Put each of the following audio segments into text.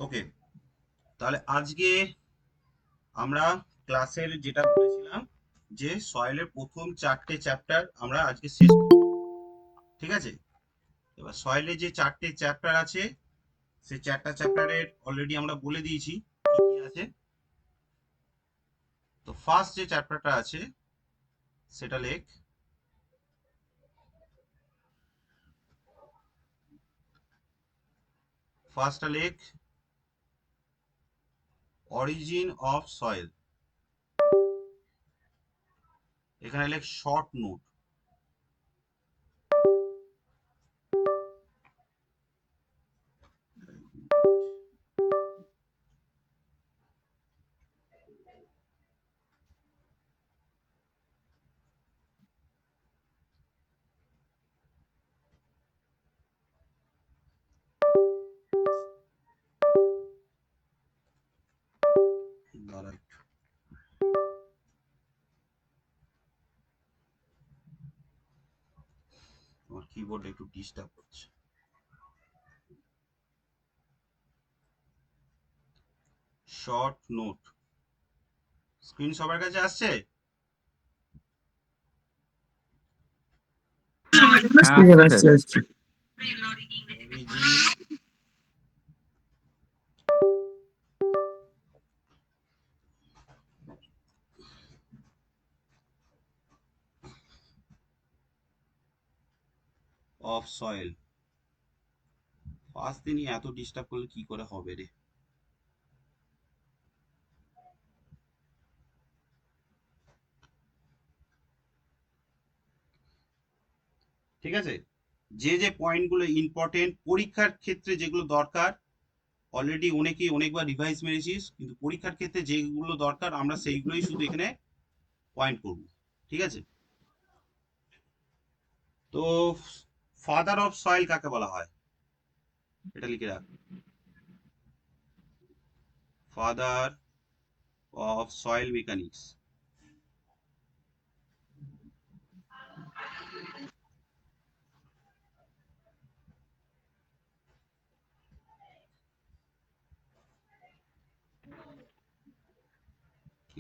ওকে, তাহলে আজকে আমরা ক্লাসের যেটা বলেছিলাম যে সয়েলের প্রথম 4টে চ্যাপ্টার আমরা আজকে শেষ করব। ঠিক আছে, এবার সয়েলের যে 4টে চ্যাপ্টার আছে সেই 4টা চ্যাপ্টারের অলরেডি আমরা বলে দিয়েছি কি কি আছে। তো ফার্স্ট যে চ্যাপ্টারটা আছে সেটা লেখ, ফার্স্টটা লেখ অরিজিন অফ সয়েল। এখানে লেখ শর্ট নোট। দাঁড়া একটু, আমার কিবোর্ড একটু ডিস্টার্ব করছে। শর্ট নোট স্ক্রিন সবার কাছে আসছে? আসছে। Origin of soil. ফার্স্ট দিনই এত ডিস্টার্ব করলে কি করে হবে রে। ঠিক আছে, যে যে পয়েন্টগুলো ইম্পর্টেন্ট পরীক্ষার ক্ষেত্রে যেগুলো দরকার, অলরেডি অনেকেই অনেকবার রিভাইজ মেরেছিস, কিন্তু পরীক্ষার ক্ষেত্রে যেগুলো দরকার আমরা সেইগুলোই শুধু এখানে পয়েন্ট করব। ঠিক আছে, তো ফাদার অফ সয়েল কাকে বলা হয় এটা লিখে রাখ। Father of soil mechanics.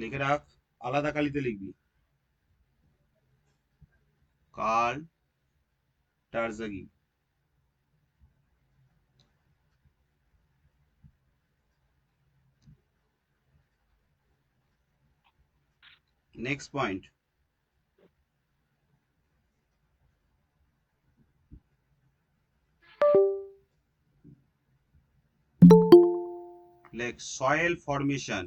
লিখে রাখ, আলাদা কালিতে লিখবি, কার্ল টারজাগি। নেক্সট পয়েন্ট, লেখ soil formation.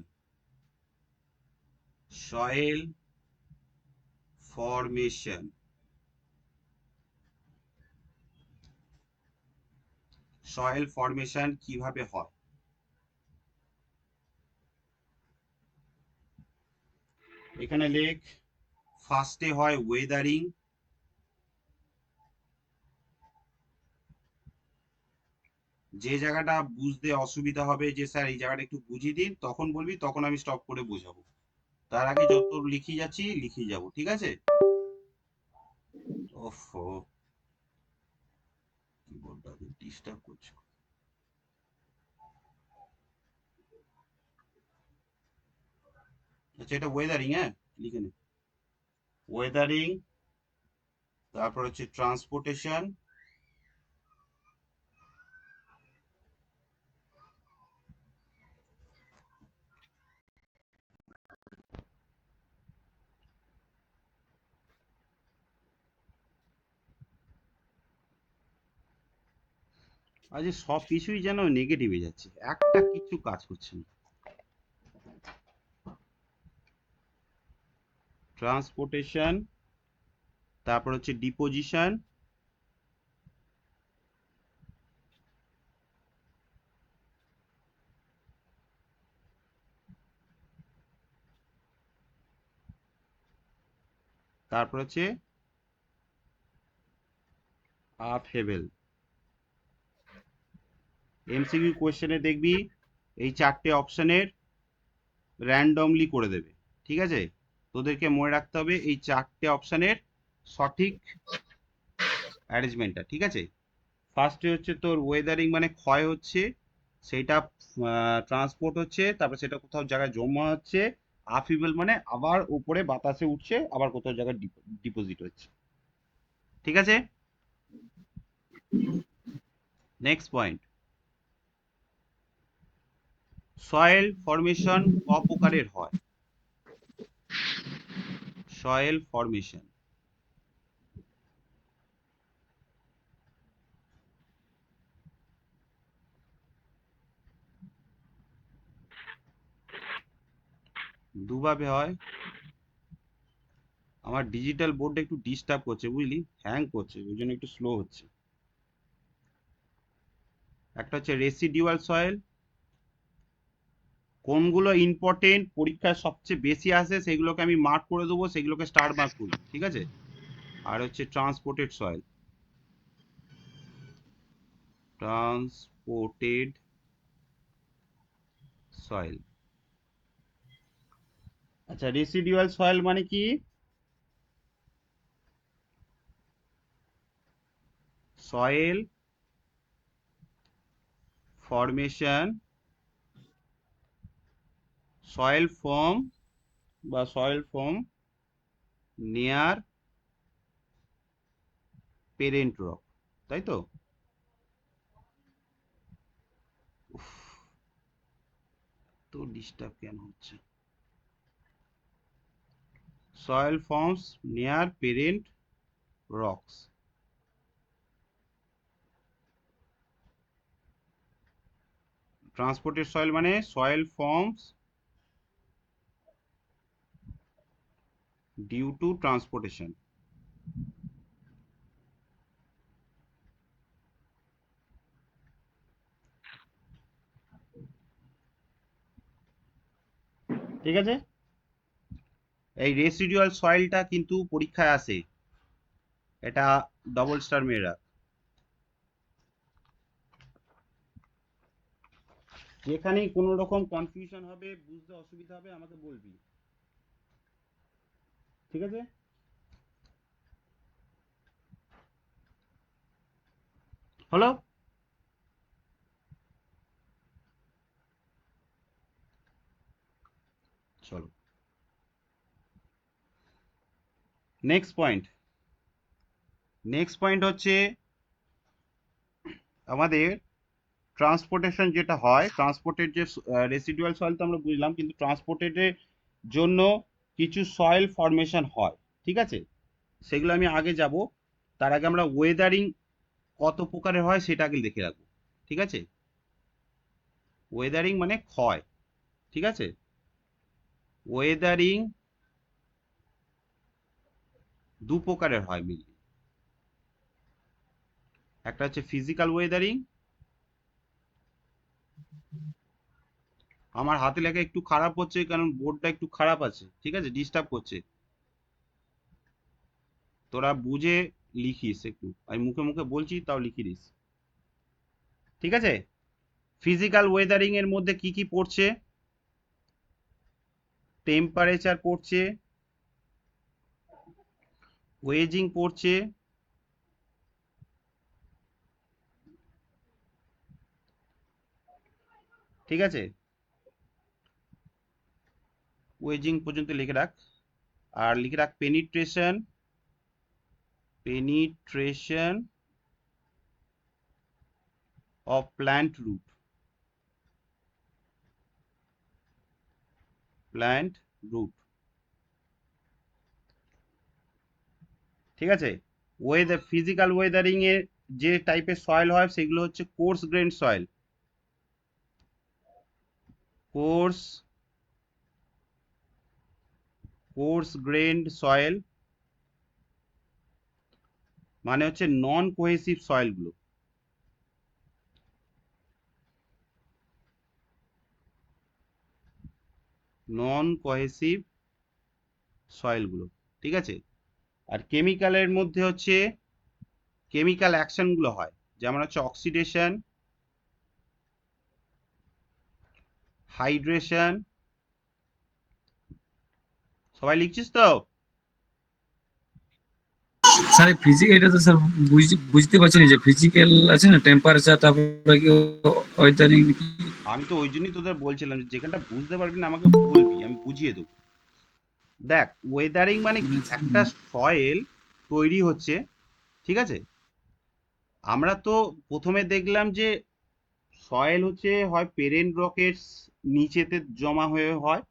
Soil formation, soil formation কিভাবে হয়। এখানে লেখ ফার্স্টে হয় ওয়েদারিং। যে জায়গাটা বুঝতে অসুবিধা হবে যে স্যার এই জায়গাটা একটু বুঝিয়ে দিন, তখন বলবি, তখন আমি স্টপ করে বোঝাবো। তার আগে যত লিখি যাচ্ছি লিখে যাব। ঠিক আছে, ওফো কিবোর্ডটা ডিস্টার্ব করছে। আচ্ছা, এটা ওয়েদারিং, হ্যাঁ লিখে নে। ওয়েদারিং, তারপর হচ্ছে ট্রান্সপোর্টেশন, আজ সব কিছুই যেন নেগেটিভে যাচ্ছে, একটা কিছু কাজ করছে না। ট্রান্সপোর্টেশন, তারপর হচ্ছে ডিপোজিশন, তারপর হচ্ছে আপহেভেল। এমসিকিউ কোশ্চেনে দেখবি এই 4টে অপশনের র্যান্ডমলি করে দেবে। ঠিক আছে, তোদেরকে মনে রাখতে হবে এই 4টে অপশনের সঠিক অ্যারেঞ্জমেন্টটা। ঠিক আছে, ফার্স্টে হচ্ছে তোর ওয়েদারিং মানে ক্ষয় হচ্ছে, সেইটা ট্রান্সপোর্ট হচ্ছে, তারপরে সেটা কোথাও জায়গায় জমা হচ্ছে। আফিবেল মানে আবার উপরে বাতাসে উঠছে, আবার কোথাও জায়গায় ডিপোজিট হচ্ছে। ঠিক আছে, নেক্সট পয়েন্ট, সয়েল ফরমেশন ক প্রকারের হয়? সয়েল ফরমেশন, দুভাবে হয়। আমার ডিজিটাল বোর্ডটা একটু ডিস্টার্ব করছে বুঝলি, হ্যাং করছে, ওই জন্য একটু স্লো হচ্ছে। একটা হচ্ছে রেসিডিউয়াল সয়েল, কোনগুলো ইম্পর্টেন্ট পরীক্ষায় সবচেয়ে বেশি আসে সেগুলোকে আমি মার্ক করে দেবো, সেগুলোকে স্টার মার্ক করি, ঠিক আছে। আর হচ্ছে ট্রান্সপোর্টেড সয়েল, ট্রান্সপোর্টেড সয়েল। আচ্ছা, রেসিডিউয়াল সয়েল মানে কি? সয়েল ফরমেশন, সয়েল ফর্ম বা soil form near parent rock, তাই তো? উফ, তো ডিস্টার্ব কেন হচ্ছে? Soil forms near parent rocks. Transported soil মানে soil forms due to transportation. ঠিক আছে, এই রেসিডুয়াল সয়েলটা কিন্তু পরীক্ষায় আসে, এটা ডবল স্টার মেয়েরা। যেখানেই কোনো রকম কনফিউশন হবে, বুঝতে অসুবিধা হবে, আমাকে বলবি, ঠিক আছে। হলো, চলো নেক্সট পয়েন্ট। নেক্সট পয়েন্ট হচ্ছে আমাদের ট্রান্সপোর্টেশন যেটা হয়, ট্রান্সপোর্টের যে রেসিডুয়াল সয়েল তো আমরা বুঝলাম, কিন্তু ট্রান্সপোর্টের জন্য কিছু সয়েল ফরমেশন হয়, ঠিক আছে। সেগুলো আমি আগে যাব, তার আগে আমরা ওয়েদারিং কত প্রকারের হয় সেটা আগে দেখে রাখবো, ঠিক আছে। ওয়েদারিং মানে ক্ষয়, ঠিক আছে। ওয়েদারিং দু প্রকারের হয় মিলি, একটা হচ্ছে ফিজিক্যাল ওয়েদারিং। আমার হাতে লেখা একটু খারাপ হচ্ছে কারণ বোর্ডটা একটু খারাপ আছে, ঠিক আছে, ডিস্টার্ব করছে। তোরা বুঝে লিখিস, একটু আমি মুখে মুখে বলছি তাও লিখে দিস, ঠিক আছে। ফিজিক্যাল ওয়েদারিং এর মধ্যে কি কি পড়ছে? টেম্পারেচার পড়ছে, ওয়েজিং পড়ছে, ঠিক আছে। ওয়েজিং পর্যন্ত লিখে রাখ। আর লিখে রাখ penetration, penetration of plant root, plant root, ঠিক আছে। ওয়েদার ফিজিক্যাল ওয়েদারিং এর যে টাইপের সয়েল হয় সেগুলো হচ্ছে course grain soil, course course grained soil মানে হচ্ছে নন কোহেসিভ সয়েলগুলো, নন কোহেসিভ সয়েলগুলো, ঠিক আছে। আর কেমিক্যালের মধ্যে হচ্ছে কেমিক্যাল অ্যাকশনগুলো হয়, যেমন হচ্ছে অক্সিডেশন, হাইড্রেশন। সবাই লিখছিস তো? স্যার ফিজিক্যাল এটা তো স্যার বুঝতে পারছি না যে ফিজিক্যাল আছে না টেম্পারেচার তারপরে কি ওয়েদারিং কি আমি তো ওই জন্যই তোদের বলছিলাম যে যেখানটা বুঝতে পারবি না আমাকে বলবি, আমি বুঝিয়ে দেবো। দেখ, ওয়েদারিং মানে কি, একটা সয়েল তৈরি হচ্ছে, ঠিক আছে? আমরা তো প্রথমে দেখলাম যে সয়েল হচ্ছে হয় পেরেন্ট রকের নিচেতে জমা হয়ে হয়,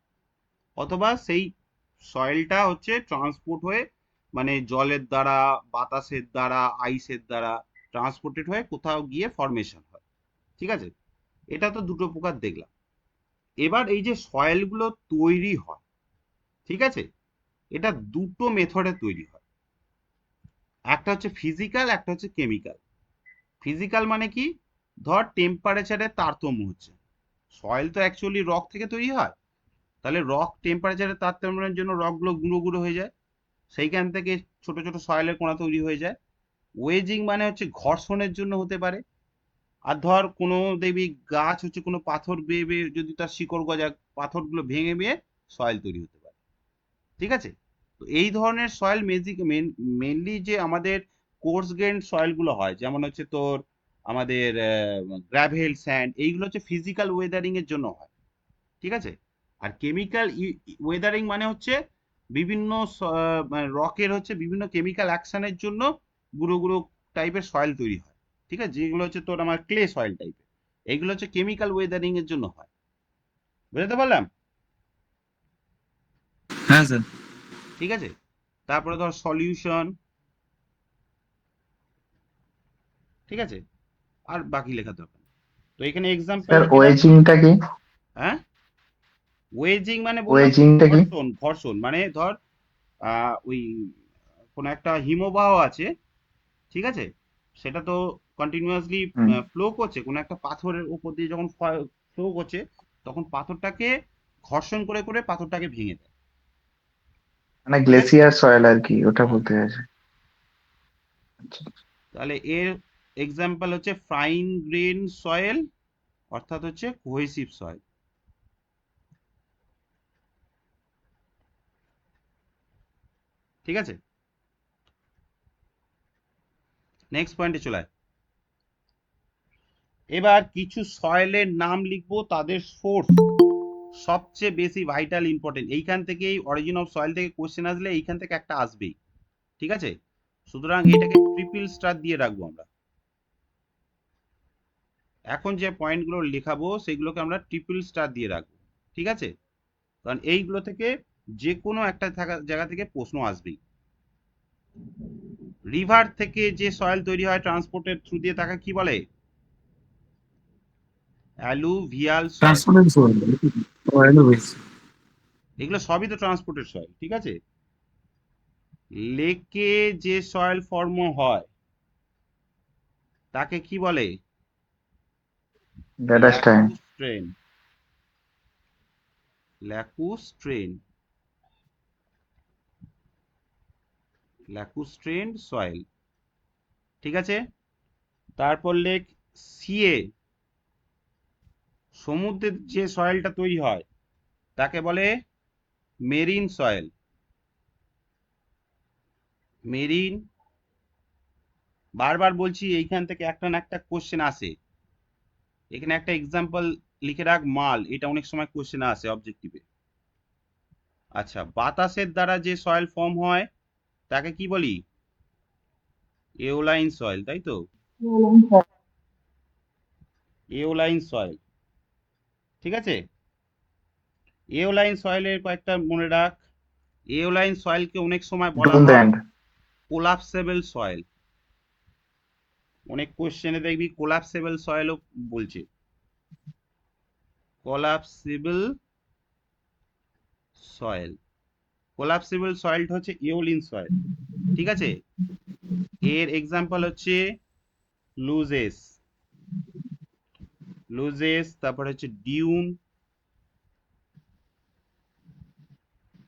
অথবা সেই সয়েলটা হচ্ছে ট্রান্সপোর্ট হয়ে, মানে জলের দ্বারা, বাতাসের দ্বারা, আইসের দ্বারা ট্রান্সপোর্টেড হয়ে কোথাও গিয়ে ফরমেশন হয়, ঠিক আছে? এটা তো দুটো প্রকার দেখলাম। এবার এই যে সয়েলগুলো তৈরি হয়, ঠিক আছে, এটা দুটো মেথডে তৈরি হয়। একটা হচ্ছে ফিজিক্যাল, একটা হচ্ছে কেমিক্যাল। ফিজিক্যাল মানে কি, ধর টেম্পারেচারের তারতম্য হচ্ছে, সয়েল তো অ্যাকচুয়ালি রক থেকে তৈরি হয়, তাহলে রক টেম্পারেচারের তারতম্যের জন্য রকগুলো গুঁড়ো গুঁড়ো হয়ে যায়, সেইখান থেকে ছোট ছোট সয়েলের কণা তৈরি হয়ে যায়। ওয়েজিং মানে হচ্ছে ঘর্ষণের জন্য হতে পারে। আর ধর কোনো দেখবি গাছ হচ্ছে কোনো পাথর বেয়ে বেয়ে যদি তার শিকড় গজায়, পাথরগুলো ভেঙে বেয়ে সয়েল তৈরি হতে পারে, ঠিক আছে? তো এই ধরনের সয়েল মেনলি যে আমাদের কোর্স গ্রেন সয়েলগুলো হয়, যেমন হচ্ছে তোর আমাদের গ্রাভেল, স্যান্ড, এইগুলো হচ্ছে ফিজিক্যাল ওয়েদারিং এর জন্য হয়, ঠিক আছে? আর কেমিক্যাল ওয়েদারিং মানে হচ্ছে বিভিন্ন রকের হচ্ছে বিভিন্ন কেমিক্যাল অ্যাকশনের জন্য গুঁড়ো গুঁড়ো টাইপের সয়েল তৈরি হয়, ঠিক আছে? যেগুলো হচ্ছে তোর আমার ক্লে সয়েল টাইপের, এইগুলো হচ্ছে কেমিক্যাল ওয়েদারিং এর জন্য হয়। বুঝতে পারলাম? হ্যাঁ স্যার ঠিক আছে। তারপরে ধর সলিউশন, ঠিক আছে, আর বাকি লেখা দরকার নেই। তো এখানে এক্সাম্পল স্যার লিখে রাখ। ওয়েজিংটা কি? হ্যাঁ, ওয়েজিং মানে বললাম তো ওয়েজিংটা কি? ঘর্ষণ, ঘর্ষণ মানে ধর ওই কোনো একটা হিমবাহ আছে, ঠিক আছে, সেটা তো কন্টিনিউয়াসলি হুম, ফ্লো করছে, কোনো একটা পাথরের উপর দিয়ে যখন ফ্লো করছে, তখন পাথরটাকে ঘর্ষণ করে করে পাথরটাকে ভেঙে দেয়, মানে ঠিক আছে? গ্লেসিয়ার সয়েল আর কি, ওটা হ্যাঁ, বলতে চাইছে। আচ্ছা, তাহলে এর এক্সাম্পল হচ্ছে ফাইন গ্রেন সয়েল, অর্থাৎ হচ্ছে কোহেসিভ সয়েল, ঠিক আছে? নেক্সট পয়েন্টে চলে আয়। এবার কিছু সয়েলের নাম লিখবো, তাদের সোর্স সবচেয়ে বেশি ভাইটাল ইম্পর্টেন্ট, এইখান থেকেই অরিজিন অফ সয়েল থেকে কোশ্চেন আসলে এইখান থেকে একটা আসবেই, ঠিক আছে? সুতরাং এটাকে ট্রিপল স্টার দিয়ে রাখবো আমরা। এখন যে পয়েন্টগুলো লেখাবো সেগুলোকে আমরা ট্রিপল স্টার দিয়ে রাখবো, ঠিক আছে? কারণ এইগুলো থেকে যে কোনো একটা জায়গা থেকে প্রশ্ন আসবেই। রিভার থেকে যে সয়েল তৈরি হয় ট্রান্সপোর্টের থ্রু দিয়ে, তাকে কি বলে? Alluvial soil. ট্রান্সপোর্টেন্ট এগুলো সবই তো ট্রান্সপোর্টেড সয়েল, ঠিক আছে? লেকে যে সয়েল ফর্ম হয় তাকে কি বলে? ড্যাডাস্টাইন। ল্যাকুস্ট্রেন। ল্যাকুস্ট্রেন, ল্যাকুস্ট্রেন সয়েল, ঠিক আছে? তারপর লেক সিয়ে, সমুদ্রের যে সয়েলটা তৈরি হয় তাকে বলে মেরিন সয়েল। মেরিন, বারবার বলছি এইখান থেকে একটা না একটা কোশ্চেন আসে। এখানে একটা এক্সাম্পল লিখে রাখ, মাল, এটা অনেক সময় কোশ্চেন আসে অবজেক্টিভে। আচ্ছা, বাতাসের দ্বারা যে সয়েল ফর্ম হয় তাকে কি বলি? এওলাইন সয়েল, তাই তো? এওলাইন সয়েল, ঠিক আছে? এওলাইন সয়েলের কয়েকটা মনে রাখ। এওলাইন সয়েলকে অনেক সময় বলা ডুন হয় দ্যান্ড। Collapsible soil. অনেক কোশ্চেনে দেখবি কোলাপসেবল সয়েলও বলছে। কোলাপসিবল সয়েল, কোলাপসিবল সয়েলটা হচ্ছে ইওলিন সয়েল, ঠিক আছে? এর এক্সাম্পল হচ্ছে লুজেস, লুজেস, তারপর হচ্ছে ডিউন,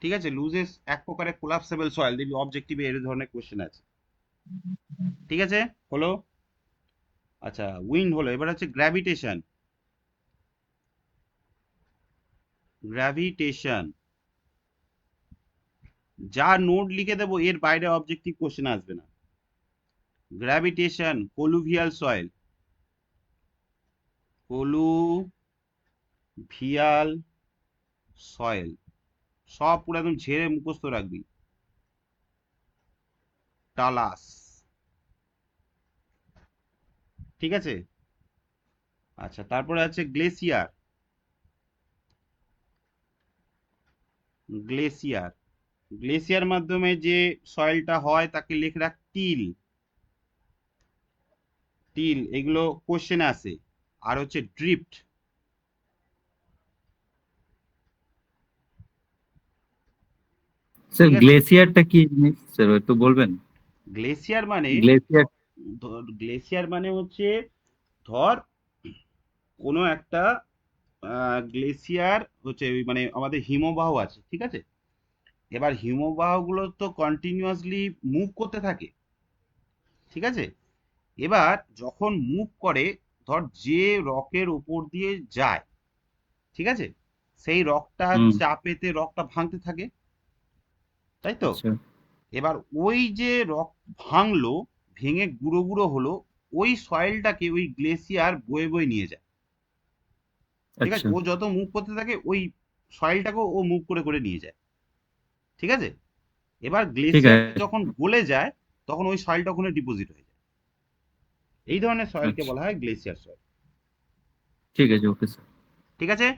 ঠিক আছে? লুজেস এক প্রকারের কোলাপসেবল সয়েল, দেখবি অবজেক্টিভে এর ধরনের কোশ্চেন আছে, ঠিক আছে? হলো। আচ্ছা, উইন্ড হলো, এবার হচ্ছে গ্র্যাভিটেশন। গ্র্যাভিটেশন, যা নোট লিখে দেবো এর বাইরে অবজেক্টিভ কোশ্চেন আসবে না। গ্র্যাভিটেশন, কলুভিয়াল সয়েল, কলুভিয়াল সয়েল সব পুরো একদম ঝেড়ে মুখস্থ রাখবি। টালাস, ঠিক আছে। আচ্ছা, তারপরে আছে গ্লেসিয়ার। গ্লেসিয়ার গ্লেসিয়ার মাধ্যমে যে সয়েলটা হয় তাকে লিখে রাখ টিল। টিল, এগুলো কোশ্চেনে আসে। আর হচ্ছে ড্রিফট। স্যার ঠিক আছে। গ্লেসিয়ারটা কি জিনিস স্যার একটু বলবেন? গ্লেসিয়ার মানে গ্লেসিয়ার। গ্লেসিয়ার মানে হচ্ছে, ধর কোনো একটা গ্লেসিয়ার হচ্ছে ওই মানে আমাদের হিমবাহ আছে, ঠিক আছে। এবার হিমবাহগুলো তো কন্টিনিউয়াসলি মুভ করতে থাকে, ঠিক আছে। এবার যখন মুভ করে, ধর যে রকের উপর দিয়ে যায়, ঠিক আছে, সেই রকটা হুম। চাপেতে রকটা ভাঙতে থাকে, তাই তো। আচ্ছা এবার ওই যে রক ভাঙলো, ভেঙে গুঁড়ো গুঁড়ো হলো, ওই সয়েলটাকে ওই গ্লেসিয়ার বয়ে বয়ে নিয়ে যায়, ঠিক আছে। আচ্ছা। ও যত মুভ করতে থাকে ওই সয়েলটাকেও ও মুভ করে করে নিয়ে যায়, ঠিক আছে। এবার ঠিক গ্লেসিয়ারটা আছে। যখন গলে যায়, তখন ওই সয়েলটা ওখানে ডিপোজিট হয়ে যায়। এই ধরনের সয়েলকে আচ্ছা বলা হয় গ্লেসিয়ার সয়েল, ঠিক আছে, ওকে স্যার। ঠিক আছে।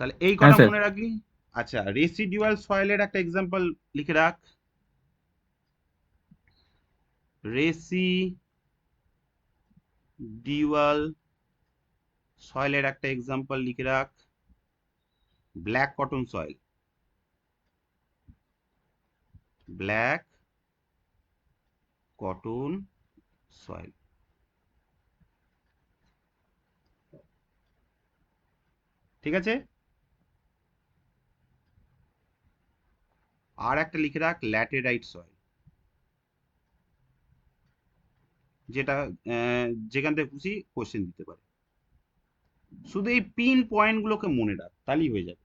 তাহলে এই হ্যাঁ কটা স্যার। মনে রাখবি। আচ্ছা, রেসিডুয়াল সয়েলের একটা এক্সাম্পল লিখে রাখ। রেসিডিউয়াল সয়েলের একটা এক্সাম্পল লিখে রাখ, black cotton soil. Black cotton soil, ঠিক আছে। আর একটা লিখে রাখ ল্যাটেরাইট সয়েল, যেটা যেখান থেকে খুশি কোশ্চেন দিতে পারে। শুধু এই পিন পয়েন্ট গুলোকে মনে রাখ, তাহলেই হয়ে যাবে,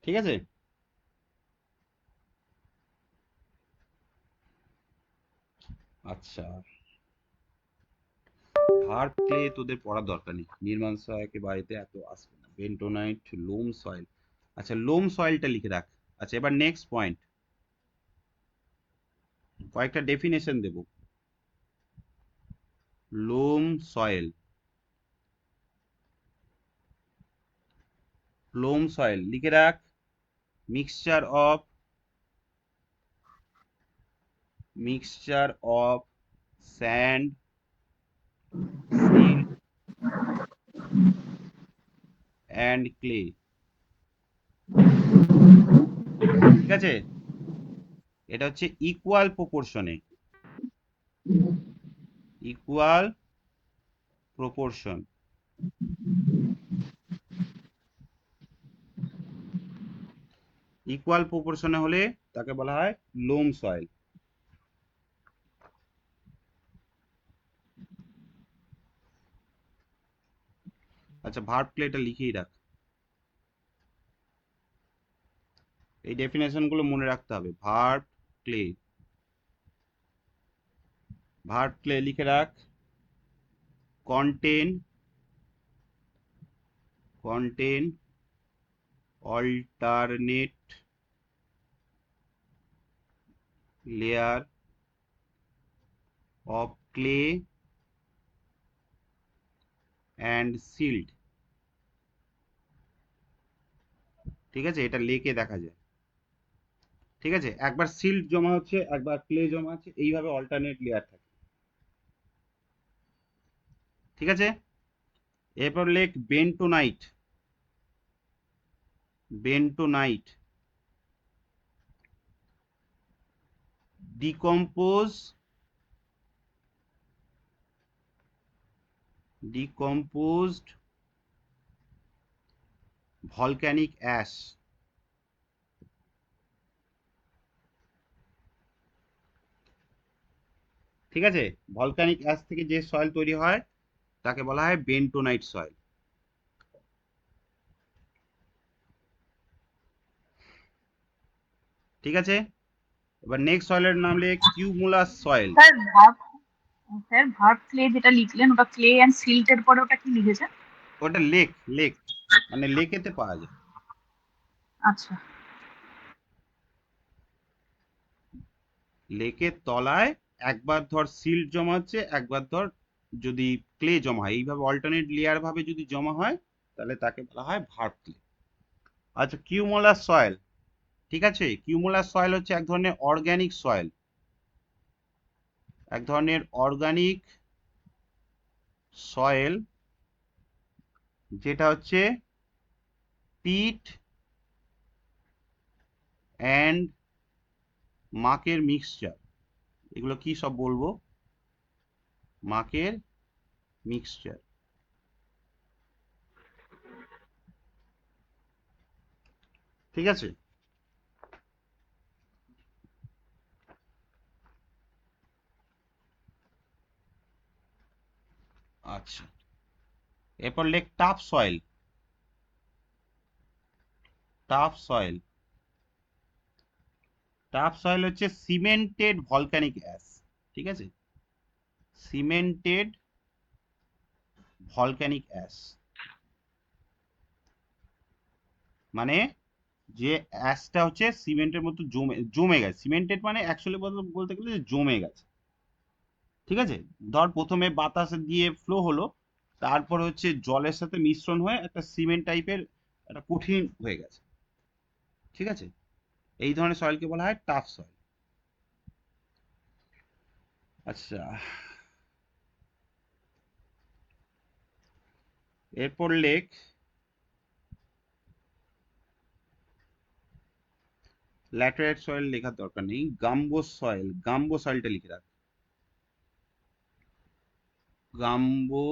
ঠিক আছে। আচ্ছা, ভার্ব ক্লে তোদের পড়ার দরকার নেই, নির্মাণ সহায়কের বাড়িতে এত আসবে না। বেন্টোনাইট, লোম সয়েল। আচ্ছা, লোম সয়েলটা লিখে রাখ। আচ্ছা, এবার নেক্সট পয়েন্ট, কয়েকটা ডেফিনেশন দেব। লোম সয়েল, লোম সয়েল লিখে রাখ, mixture of sand, silt and clay, ঠিক আছে। এটা হচ্ছে ইকুয়াল প্রপোর্শনে, ইকুয়াল প্রপোর্শন, ইকুয়াল প্রপোর্শনে হলে তাকে বলা হয় লোম সয়েল। আচ্ছা, ভার্ব ক্লেটা লিখেই রাখ, এই ডেফিনেশন গুলো মনে রাখতে হবে। ক্লে ভার্ব ক্লে লিখে রাখ, contain alternate layer of clay and silt, ঠিক আছে। এটা লেকে দেখা যায়, ঠিক আছে। একবার সিল্ট জমা হচ্ছে, একবার ক্লে জমা আছে, এইভাবে অল্টারনেট লেয়ার থাকে, ঠিক আছে। এরপর লেখ bentonite. Bentonite decomposed volcanic ash, ঠিক আছে। ভলক্যানিক অ্যাশ থেকে যে সয়েল তৈরি হয় তাকে বলা হয় বেন্টোনাইট সয়েল। ঠিক আছে, এবার নেক্সট সয়েলের নাম লিখ cumulus soil. Sir verb clay যেটা লিখলেন ওটা ক্লে অ্যান্ড সিল্টের পরে ওটা কি লিখেছেন? ওটা লেক, লেক মানে লেকেতে পাওয়া যায়। আচ্ছা লেকের তলায় একবার ধর সিল্ট জমা হচ্ছে, একবার ধর যদি ক্লে জমা হয়, এইভাবে অল্টারনেট লেয়ার ভাবে যদি জমা হয় তাহলে তাকে বলা হয় ভার্ব ক্লে। আচ্ছা কিউমুলাস সয়েল, ঠিক আছে, কিউমুলাস সয়েল হচ্ছে এক ধরনের অর্গানিক সয়েল, এক ধরনের অর্গানিক সয়েল যেটা হচ্ছে পিট অ্যান্ড মাকের মিক্সচার। এগুলো কি সব বলবো, মাকের মিক্সচার। ঠিক আছে, আচ্ছা এরপর লেখ tough soil. Tough soil, tough soil হচ্ছে সিমেন্টেড ভলকানিক অ্যাশ। ঠিক আছে, সিমেন্টেড ভলকানিক অ্যাশ মানে যে অ্যাশটা হচ্ছে সিমেন্টের মতো জমে জমে গেছে। সিমেন্টেড মানে অ্যাকচুয়ালি বলতে গেলে যে জমে গেছে। ঠিক আছে, ধর প্রথমে বাতাস দিয়ে ফ্লো হলো, তারপর হচ্ছে জলের সাথে মিশ্রণ হয়ে একটা সিমেন্ট টাইপের একটা কঠিন হয়ে গেছে। ঠিক আছে, এই ধরনের সয়েলকে বলা হয় টাফ সয়েল। আচ্ছা এরপর লেখ ল্যাটেরাইট সয়েল, লেখার দরকার নেই, গাম্বো সয়েল। গাম্বো সয়েলটা লিখে রাখ, গাম্বো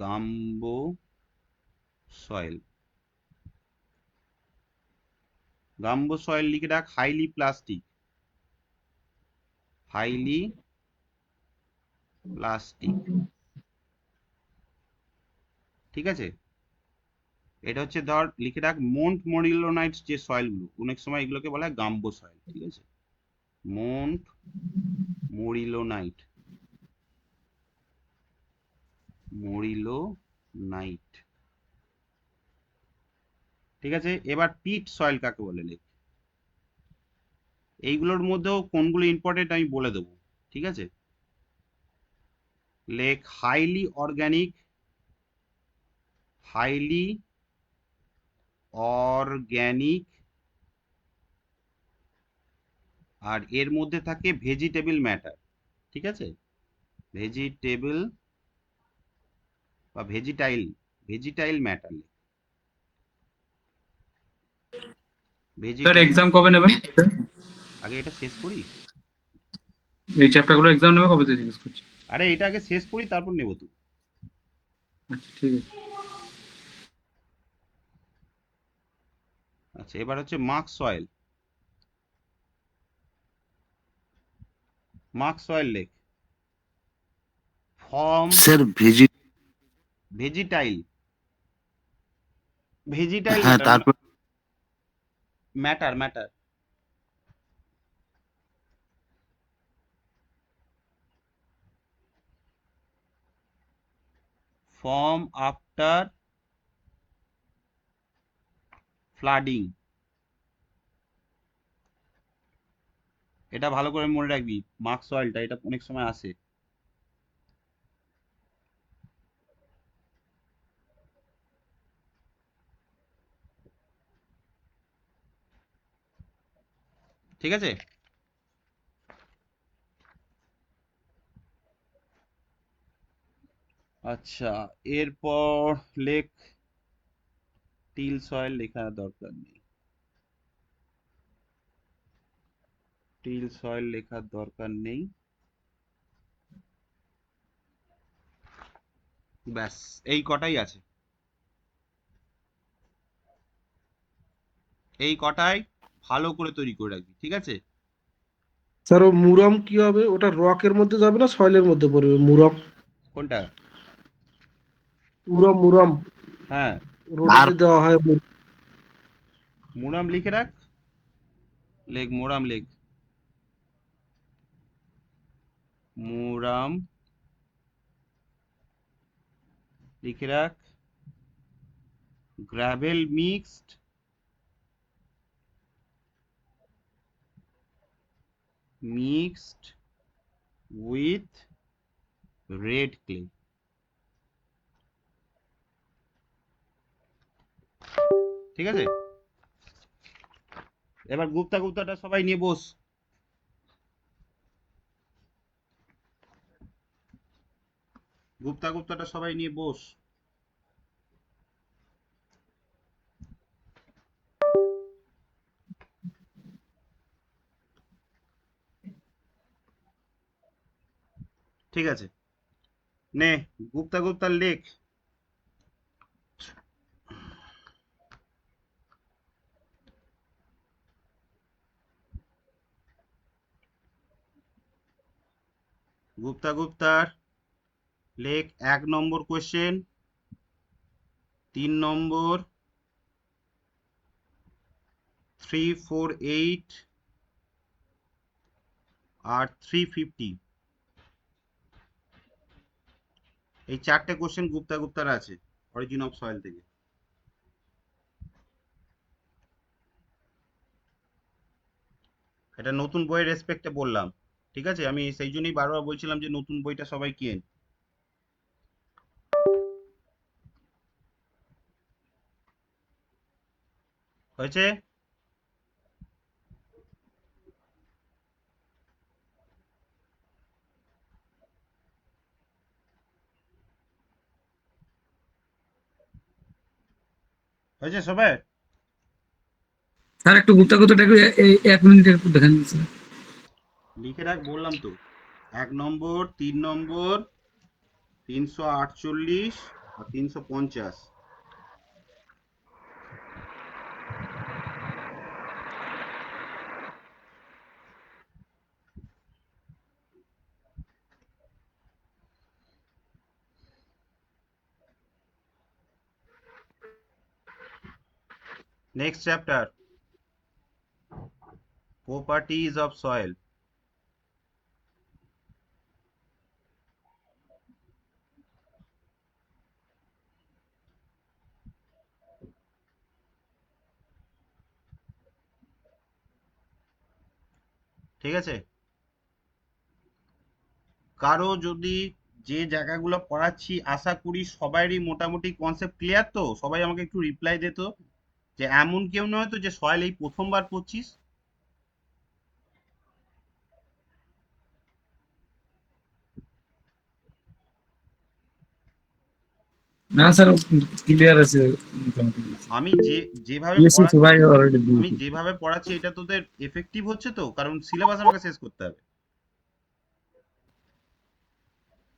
গাম্বো সয়েল। গাম্বো সয়েল লিখে রাখ হাইলি প্লাস্টিক, হাইলি প্লাস্টিক। ঠিক আছে, এটা হচ্ছে ধর লিখে রাখ মন্ট মরিলোনাইট যে সয়েলগুলো, অনেক সময় এগুলোকে বলা হয় গাম্বো সয়েল। ঠিক আছে, মন্ট মরিলোনাইট, মরিলোনাইট। ঠিক আছে, এবার পিট সয়েল কাকে বলে লেখ। এইগুলোর মধ্যেও কোনগুলো ইম্পর্টেন্ট আমি বলে দেবো। ঠিক আছে, লেখ হাইলি অর্গানিক, হাইলি অর্গানিক, আর এর মধ্যে থাকে ভেজিটেবল ম্যাটার। ঠিক আছে, ভেজিটেবল বা ভেজিটাইল, ভেজিটাইল ম্যাটার। স্যার ভেজিটাইল, এক্সাম কবে নেবেন? আগে এটা শেষ করি। এই চ্যাপ্টারগুলো এক্সাম নেবে কবে থেকে জিজ্ঞেস করছি। আরে এটা আগে শেষ করি তারপর নেবো তো। আচ্ছা ঠিক আছে। আচ্ছা এবার হচ্ছে মার্ক সয়েল। মার্ক সয়েল লেখ ফর্ম স্যার ভেজিটাইল, ভেজিটাইল হ্যাঁ ম্যাটার, তারপর matter matter form after flooding. এটা ভালো করে মনে রাখবি, মার্ক সয়েলটা এটা অনেক সময় আসে। ঠিক আছে, আচ্ছা এরপর লেখ টিল সয়েল, লেখার দরকার নেই, টিল সয়েল লেখার দরকার নেই। ব্যাস এই কটাই আছে, এই কটাই ভালো করে তৈরি করে রাখবি। ঠিক আছে, স্যার ও মুরাম কি হবে, ওটা রকের মধ্যে যাবে না সয়েলের মধ্যে পড়বে? মুরাম, কোনটা? মুরাম মুরাম হ্যাঁ, রোডে যে দেওয়া হয়। মোরাম লিখে রাখ, লেখ মোরাম, লেখ মোরাম লিখে রাখ। Gravel mixed with red clay. ঠিক আছে, এবার গুপ্তাটা সবাই নিয়ে বস। গুপ্তাটা সবাই নিয়ে বস। ঠিক আছে, নে গুপ্তা লেখ। গুপ্তার লেখ 1 নম্বর কোয়েশ্চেন, 3 নম্বর, 348 আর 350। এই 4টে কোশ্চেন গুপ্তার আছে অরিজিন অফ সয়েল থেকে। এটা নতুন বইয়ের রেসপেক্টে বললাম, ঠিক আছে? আমি সেই জন্যই বারবার বলছিলাম যে নতুন বইটা সবাই কেন। হয়েছে? হয়েছে সবাই? স্যার একটু গুপ্তাগতটা একটু এই 1 মিনিট একটু দেখান স্যার। লিখে রাখ, বললাম তো। 1 নম্বর, 3 নম্বর, 348 আর 350। Next chapter, properties of soil. ঠিক আছে, কারো যদি, যে জায়গাগুলো পড়াচ্ছি আশা করি সবারই মোটামুটি কনসেপ্ট ক্লিয়ার, তো সবাই আমাকে একটু রিপ্লাই দে তো, যে এমন কেউ নয় তো যে সয়েল এই প্রথমবার পড়ছিস। না স্যার, ক্লিয়ার আছে মোটামুটি। আমি যেভাবে ইয়েস পড়াচ্ছি, সবাই অলরেডি আমি দিয়েছি। যেভাবে পড়াচ্ছি এটা তোদের এফেক্টিভ হচ্ছে তো? কারণ সিলেবাস আমাকে শেষ করতে হবে।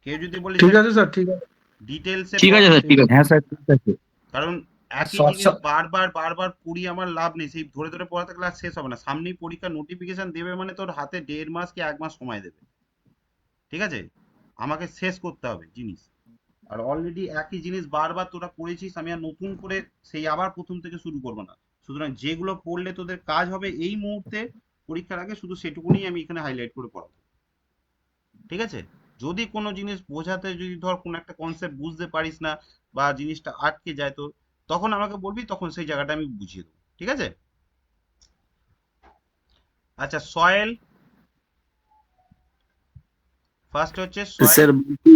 কেউ যদি বলে ঠিক স্যার আছে স্যার, ঠিক আছে। ডিটেলসে ঠিক আছে পড়ান, স্যার, ঠিক আছে। হ্যাঁ স্যার, ঠিক আছে। কারণ আর একই শর্ট জিনিস বারবার পড়ি আমার লাভ নেই, সেই ধরে পড়াতে ক্লাস শেষ হবে না। সামনেই পরীক্ষা, নোটিফিকেশন দেবে মানে তোর হাতে 1.5 মাস কি 1 মাস সময় দেবে। ঠিক আছে, আমাকে শেষ করতে হবে জিনিস। আর অলরেডি একই জিনিস বারবার তোরা পড়েছিস, আমি আর নতুন করে সেই আবার প্রথম থেকে শুরু করবো না। সুতরাং যেগুলো পড়লে তোদের কাজ হবে এই মুহূর্তে পরীক্ষার আগে, শুধু সেটুকুনি আমি এখানে হাইলাইট করে পড়াবো। ঠিক আছে, যদি কোনো জিনিস বোঝাতে, যদি ধর কোনো একটা কনসেপ্ট বুঝতে পারিস না বা জিনিসটা আটকে যায়, তো তখন আমাকে বলবি, তখন সেই জায়গাটা আমি বুঝিয়ে দেবো। ঠিক আছে? আচ্ছা, সয়েল, ফার্স্ট হচ্ছে সয়েল। স্যার বলছি,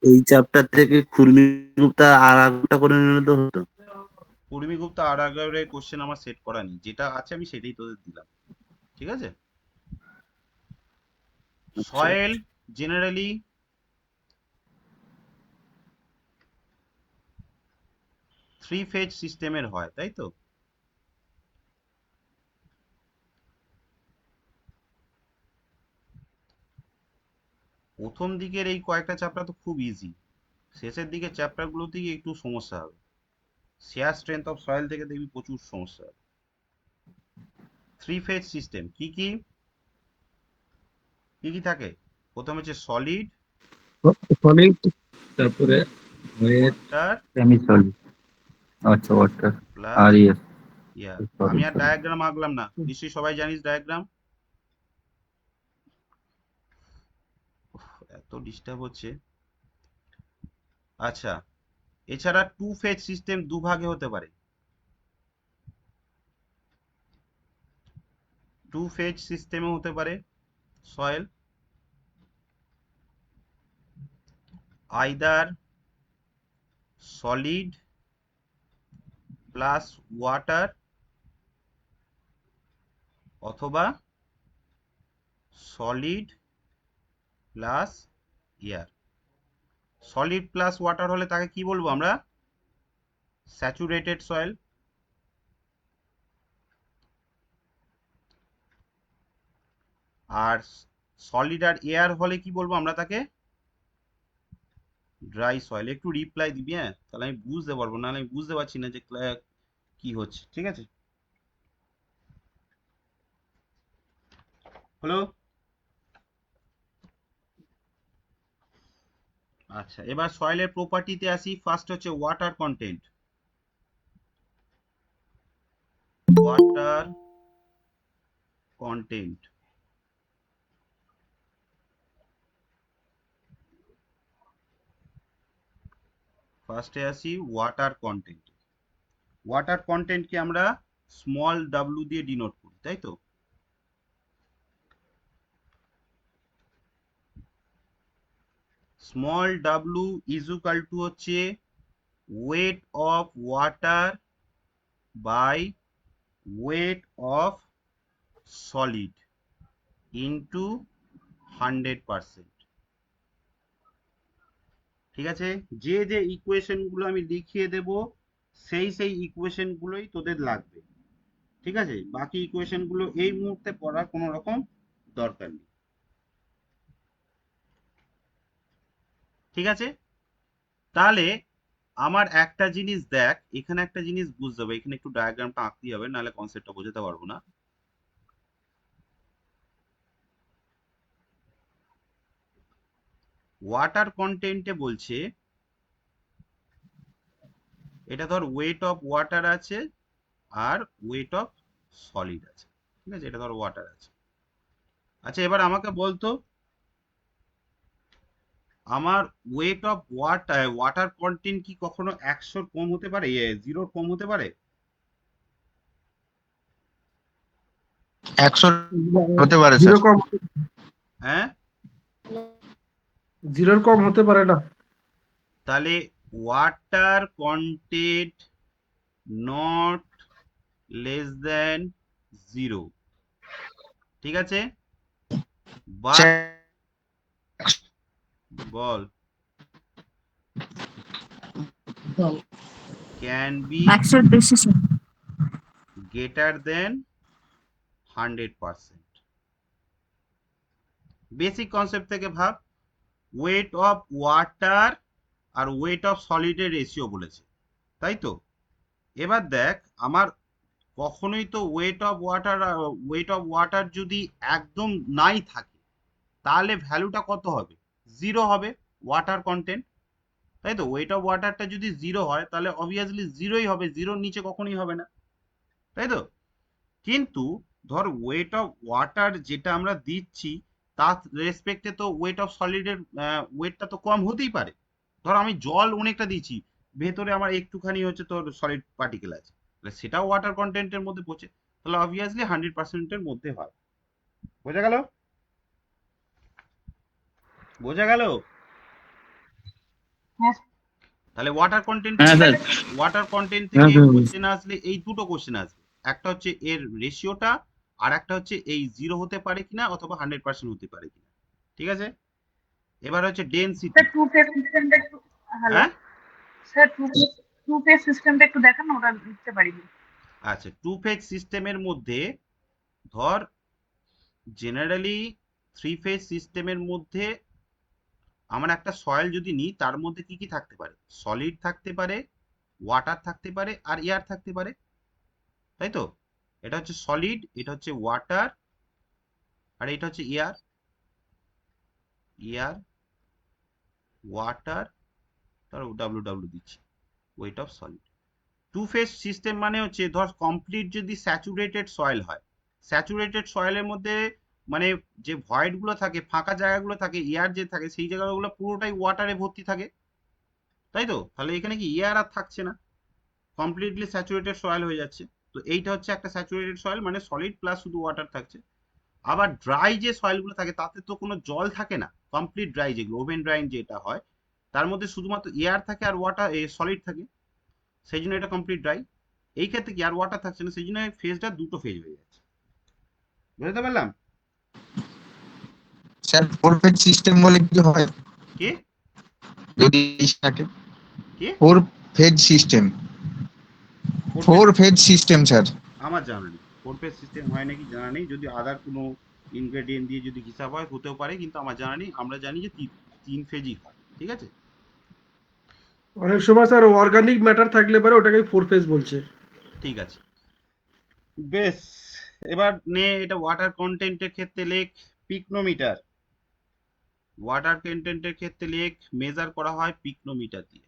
এই চ্যাপ্টার থেকে খুরমিগুপ্তা আর একটা করে নিলে তো হতো। কর্মীগুপ্ত আর আগের কোশ্চেন আমার সেট করা নেই, যেটা আছে আমি সেটাই তোদের দিলাম। ঠিক আছে, আচ্ছা। সয়েল জেনারেলি 3 ফেজ সিস্টেমের হয়, তাই তো? প্রথম দিকের এই কয়েকটা চ্যাপ্টার তো খুব ইজি, শেষের দিকে চ্যাপ্টার গুলোতেই একটু সমস্যা হবে। শেয়ার স্ট্রেংথ অফ সয়েল থেকে দেখবি প্রচুর সমস্যা হবে। 3 ফেজ সিস্টেম কি কি? কি কি থাকে? প্রথম হচ্ছে সলিড, সলিড, তারপরে ওয়েট, ওয়াটার সেমি সলিড। আচ্ছা, ওয়াটার প্লাস আর ইয়ে ইয়ার। সরি আমি আর সরি ডায়াগ্রাম আঁকলাম না, নিশ্চয়ই সবাই জানিস ডায়াগ্রাম। এত ডিস্টার্ব হচ্ছে। আচ্ছা, এছাড়া টু ফেজ সিস্টেম দুভাগে হতে পারে। টু ফেজ সিস্টেমে হতে পারে soil, either solid plus water অথবা solid plus air. Solid plus water হলে তাকে কি বলবো আমরা? Saturated soil. আর সলিড আর এয়ার হলে কি বলবো আমরা তাকে? Dry soil. একটু রিপ্লাই দিবি, হ্যাঁ, তাহলে আমি বুঝতে পারবো, নাহলে আমি বুঝতে পারছি না যে কি হচ্ছে। ঠিক আছে, হলো? আচ্ছা, এবার সয়েলের প্রপার্টিতে আসি। ফার্স্ট হচ্ছে ওয়াটার কন্টেন্ট। ওয়াটার কন্টেন্ট, ফার্স্টে আসি ওয়াটার কন্টেন্ট। ওয়াটার কন্টেন্টকে আমরা স্মল ডাব্লু দিয়ে ডিনোট করি, তাই তো? Small W is equal to হচ্ছে weight of water by weight of solid into 100%। ঠিক আছে, যে যে ইকুয়েশন গুলো আমি লিখিয়ে দেব সেই ইকুয়েশন গুলোই তোদের লাগবে। ঠিক আছে, বাকি ইকুয়েশন গুলো এই মুহূর্তে পড়ার কোনো রকম দরকার নেই। ঠিক আছে, তাহলে আমার একটা জিনিস দেখ, এখানে একটা জিনিস বুঝতে হবে, এখানে একটু ডায়াগ্রামটা আঁকতে হবে, নাহলে কনসেপ্টটা বোঝাতে পারবো না। ওয়াটার কন্টেন্টে বলছে এটা ধর ওয়েট অফ ওয়াটার আছে আর ওয়েট অফ সলিড আছে। ঠিক আছে, এটা ধর ওয়াটার আছে। আচ্ছা, এবার আমাকে বলতো আমার ওয়েট অফ ওয়াটার কন্টেন্ট কি কখনো 100 কম হতে পারে, 0 কম হতে পারে? 100 হতে পারে জিরো স্যার। কম, হ্যাঁ, জিরোর কম হতে পারে না। তাহলে water content not less than 0। ঠিক আছে, বাট বল can be greater than 100%। Basic concept থেকে ভাব, ওয়েট অফ ওয়াটার আর ওয়েট অফ সলিডের রেশিও বলেছে, তাই তো? এবার দেখ, আমার কখনোই তো ওয়েট অফ ওয়াটার যদি একদম নাই থাকে তাহলে ভ্যালুটা কত হবে? 0 হবে ওয়াটার কন্টেন্ট, তাই তো? ওয়েট অফ ওয়াটারটা যদি 0 হয় তাহলে অবভিয়াসলি 0ই হবে, 0র নিচে কখনোই হবে না, তাই তো? কিন্তু ধর ওয়েট অফ ওয়াটার যেটা আমরা দিচ্ছি তার রেসপেক্টে তো ওয়েট অফ সলিডের ওয়েটটা তো কম হতেই পারে। ধর আমি জল অনেকটা দিচ্ছি, ভেতরে আমার একটুখানি হচ্ছে তোর সলিড পার্টিকেল আছে, সেটাও ওয়াটার কন্টেন্টের মধ্যে পড়ছে, তাহলে অবভিয়াসলি 100%-এর মধ্যে হয়। বোঝা গেল? বোঝা গেল? হ্যাঁ তাহলে ওয়াটার কন্টেন্ট হ্যাঁ থেকে, স্যার। ওয়াটার কন্টেন্ট হ্যাঁ থেকে স্যার, কোশ্চেন আসলে এই দুটো কোশ্চেন আসবে। একটা হচ্ছে এর রেশিওটা, আর একটা হচ্ছে এই 0 হতে পারে কিনা অথবা 100% হতে পারে কিনা। ঠিক আছে, এবার হচ্ছে ডেনসিটি। স্যার, টু ফেজ সিস্টেমটা একটু, হ্যালো হ্যাঁ, স্যার, টু ফেজ সিস্টেমটা একটু দেখান না, ওটা লিখতে পারিনি। আচ্ছা, টু ফেজ সিস্টেমের মধ্যে ধর জেনারেলি 3 ফেজ সিস্টেমের মধ্যে আমার একটা সয়েল যদি নিই তার মধ্যে কি কি থাকতে পারে? সলিড থাকতে পারে, ওয়াটার থাকতে পারে আর এয়ার থাকতে পারে, তাই তো? এটা হচ্ছে সলিড, এটা হচ্ছে ওয়াটার আর এটা হচ্ছে এয়ার। এয়ার, ওয়াটার, তার ডাব্লিউ দিচ্ছি, weight of solid. Two phase system মানে হচ্ছে ধর কমপ্লিট যদি স্যাচুরেটেড সয়েল হয়, স্যাচুরেটেড সয়েলের মধ্যে মানে যে ভয়েড গুলো থাকে, ফাঁকা জায়গাগুলো থাকে, এয়ার যে থাকে, সেই জায়গাগুলো পুরোটাই ওয়াটারে ভর্তি থাকে, তাই তো? তাহলে এখানে কি এয়ার আর থাকছে না, কমপ্লিটলি স্যাচুরেটেড সয়েল হয়ে যাচ্ছে। তো এইটা হচ্ছে একটা স্যাচুরেটেড সয়েল, মানে সলিড প্লাস শুধু ওয়াটার থাকছে। আবার ড্রাই যে সয়েলগুলো থাকে তাতে তো কোনো জল থাকে না, কমপ্লিট ড্রাই যেগুলো ওভেন ড্রাইং যেটা হয়, তার মধ্যে শুধুমাত্র এয়ার থাকে আর ওয়াটার সলিড থাকে, সেই জন্য এটা কমপ্লিট ড্রাই। এই ক্ষেত্রে কি আর ওয়াটার থাকছে না, সেই জন্য ফেজটা দুটো ফেজ হয়ে যাচ্ছে। বুঝতে পারলাম? স্যার 4 ফেজ সিস্টেম বলে কি হয় কি যদি থাকে? কি 4 phase system, four phase? 4 phase system sir. আমার জানা নেই ফোর ফেজ সিস্টেম হয় নাকি, জানা নেই। যদি আদার কোনো ইনগ্রেডিয়েন্ট দিয়ে যদি হিসাব হয় হতেও পারে, কিন্তু আমার জানা নেই। আমরা জানি যে তিন ফেজই হয়, ঠিক আছে? অনেক সময় স্যার অর্গানিক ম্যাটার থাকলে পারে ওটাকে 4 ফেজ বলছে। ঠিক আছে, বেশ। এবার নে এটা ওয়াটার কন্টেন্টের ক্ষেত্রে লেখ পিকনোমিটার। ওয়াটার কন্টেন্টের ক্ষেত্রে লেখ মেজার করা হয় পিকনোমিটার দিয়ে।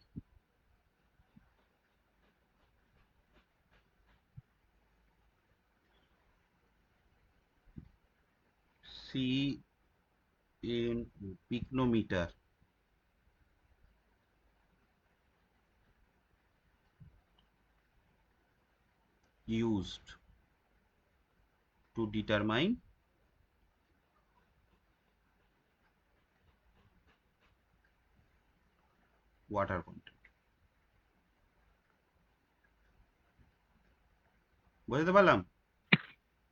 C N pycnometer, used to determine water content. বুঝতে পারলাম?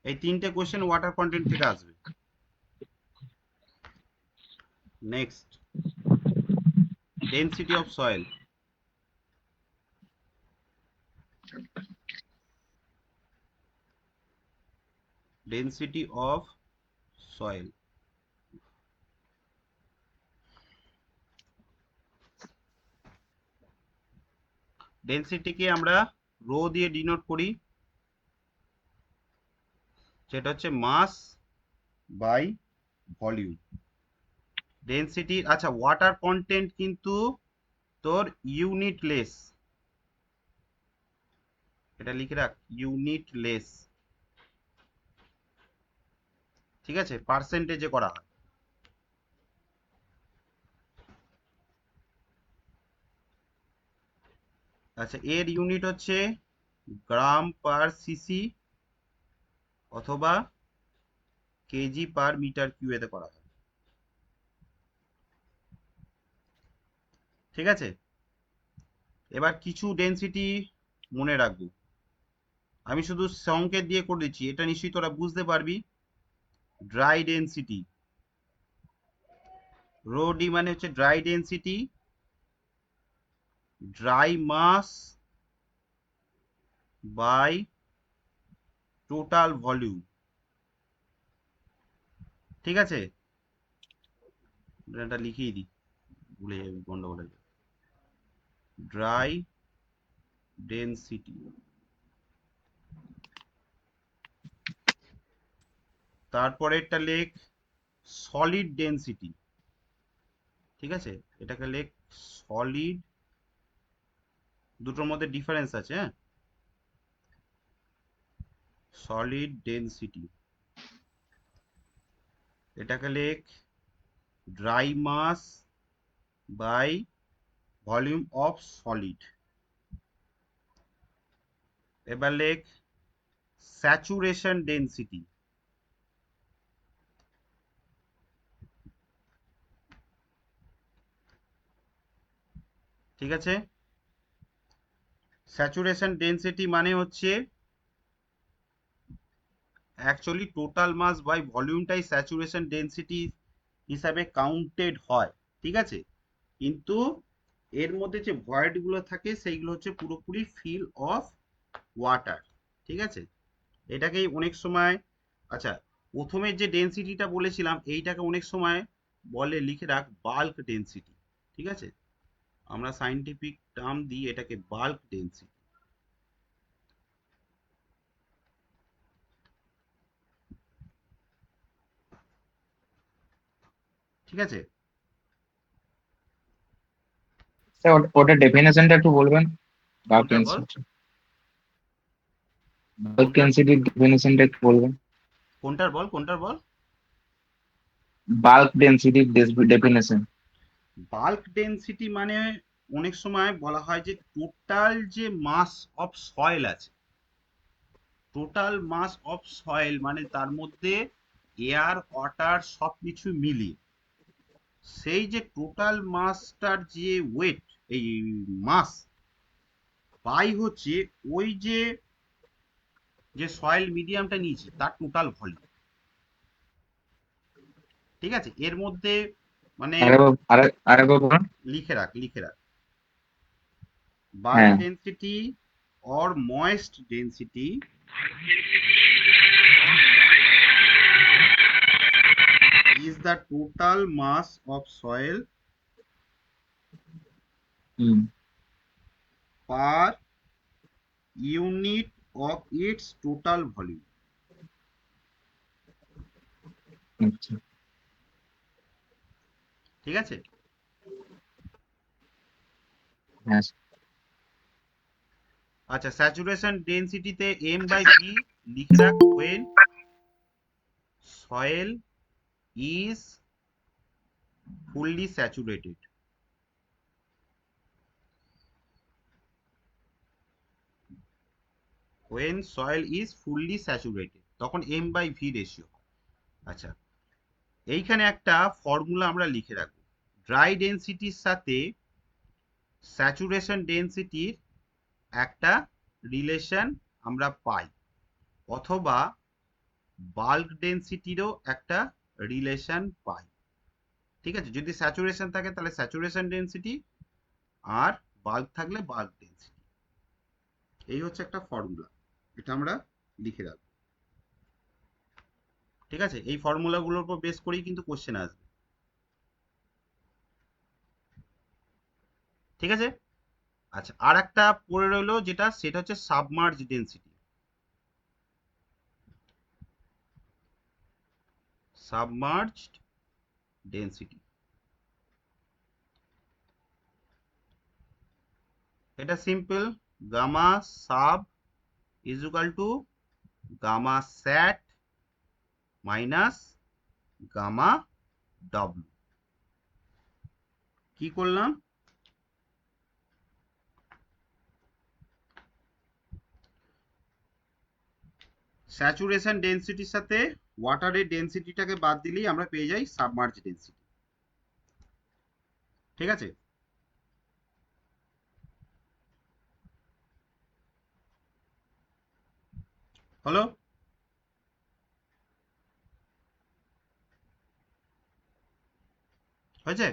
এই তিনটে কোশ্চেন ওয়াটার কন্টেন্ট থেকে আসবে। Next, density of soil. Density of soil, ডেনসিটিকে আমরা রো দিয়ে ডিনোট করি, সেটা হচ্ছে মাস বাই ভলিউম। ডেনসিটি, আচ্ছা ওয়াটার কন্টেন্ট কিন্তু তোর ইউনিটলেস, এটা লিখে রাখ, ইউনিটলেস, ঠিক আছে? পার্সেন্টেজে করা হয়। আচ্ছা, এর ইউনিট হচ্ছে গ্রাম পার সিসি অথবা কেজি পার মিটার কিউবেতে করা হয়, ঠিক আছে? এবার কিছু ডেনসিটি মনে রাখবো, আমি শুধু সংকেত দিয়ে করে দিচ্ছি, এটা নিশ্চয়ই তোরা বুঝতে পারবি। ড্রাই ডেনসিটি, রো ডি মানে হচ্ছে dry density, dry mass by total volume, ঠিক আছে? এটা লিখেই দিই, ভুলে যাবি, গন্ডগোল হয়ে যাবে। ড্রাই ডেনসিটি, তারপরেরটা লেখ সলিড ডেনসিটি, ঠিক আছে? এটাকে লেখ সলিড, দুটোর মধ্যে ডিফারেন্স আছে, হ্যাঁ? সলিড ডেনসিটি, এটাকে লেখ dry mass by volume of solid. এবার লেখ স্যাচুরেশন ডেনসিটি, ঠিক আছে? স্যাচুরেশন ডেনসিটি মানে হচ্ছে অ্যাকচুয়ালি টোটাল মাস বাই ভলিউমটাই স্যাচুরেশন ডেনসিটি হিসাবে কাউন্টেড হয়, ঠিক আছে? কিন্তু এর মধ্যে যে ভয়েড গুলো থাকে সেইগুলো হচ্ছে পুরোপুরি ফিল অফ ওয়াটার, ঠিক আছে? এটাকেই অনেক সময়, আচ্ছা প্রথমে যে ডেনসিটিটা বলেছিলাম এইটাকে অনেক সময় বলে, লিখে রাখ, বাল্ক ডেনসিটি, ঠিক আছে? আমরা সাইন্টিফিক টার্ম দিই এটাকে বাল্ক ডেনসিটি, ঠিক আছে? ওটা ডেফিনেশনটা একটু বলবেন? বাল্ক কোনটার বল? ডেন্সিটি, বাল্ক ডেন্সিটির ডেফিনেশনটা একটু বলবেন? কোনটার বল? বাল্ক ডেন্সিটির ডেফিনেশন। বাল্ক ডেনসিটি মানে অনেক সময় বলা হয় যে টোটাল যে মাস অফ সয়েল আছে, টোটাল মাস অফ সয়েল মানে তার মধ্যে এয়ার ওয়াটার সবকিছু মিলিয়ে সেই যে টোটাল মাসটার যে ওয়েট, এই মাস বাই হচ্ছে ওই যে যে সয়েল মিডিয়ামটা নিয়েছি তার টোটাল ভলিউম। ঠিক আছে, এর মধ্যে মানে আরেকবার বলুন। লিখে রাখ bulk হ্যাঁ, density or moist density is the total mass of soil hmm, per unit of its total volume। আচ্ছা, ঠিক আছে, হ্যাঁ, আচ্ছা স্যাচুরেশন ডেনসিটিতে m/v লিখে রাখ when soil is fully saturated। when soil is fully saturated তখন m/v রেশিও। আচ্ছা, এইখানে একটা ফর্মুলা আমরা লিখে রাখবো, ড্রাই ডেনসিটির সাথে স্যাচুরেশন ডেনসিটির একটা রিলেশন আমরা পাই, অথবা বাল্ক ডেনসিটিরও একটা রিলেশন পাই। ঠিক আছে, যদি স্যাচুরেশন থাকে তাহলে স্যাচুরেশন ডেনসিটি, আর বাল্ক থাকলে বাল্ক ডেনসিটি। এই হচ্ছে একটা ফর্মুলা, এটা আমরা লিখে রাখবো। ঠিক আছে, এই ফর্মুলাগুলোর উপর বেস করেই কিন্তু কোশ্চেন আসবে। ঠিক আছে, আচ্ছা আর একটা পড়ে রইলো যেটা, সেটা হচ্ছে সাবমার্জ ডেনসিটি। সাবমার্জড ডেনসিটি, এটা simple, gamma sub is equal to gamma sat minus gamma W. কি করলাম, স্যাচুরেশন ডেনসিটির সাথে ওয়াটারের ডেনসিটিটাকে বাদ দিলেই আমরা পেয়ে যাই সাবমার্জ ডেনসিটি। ঠিক আছে, হলো? হয়েছে?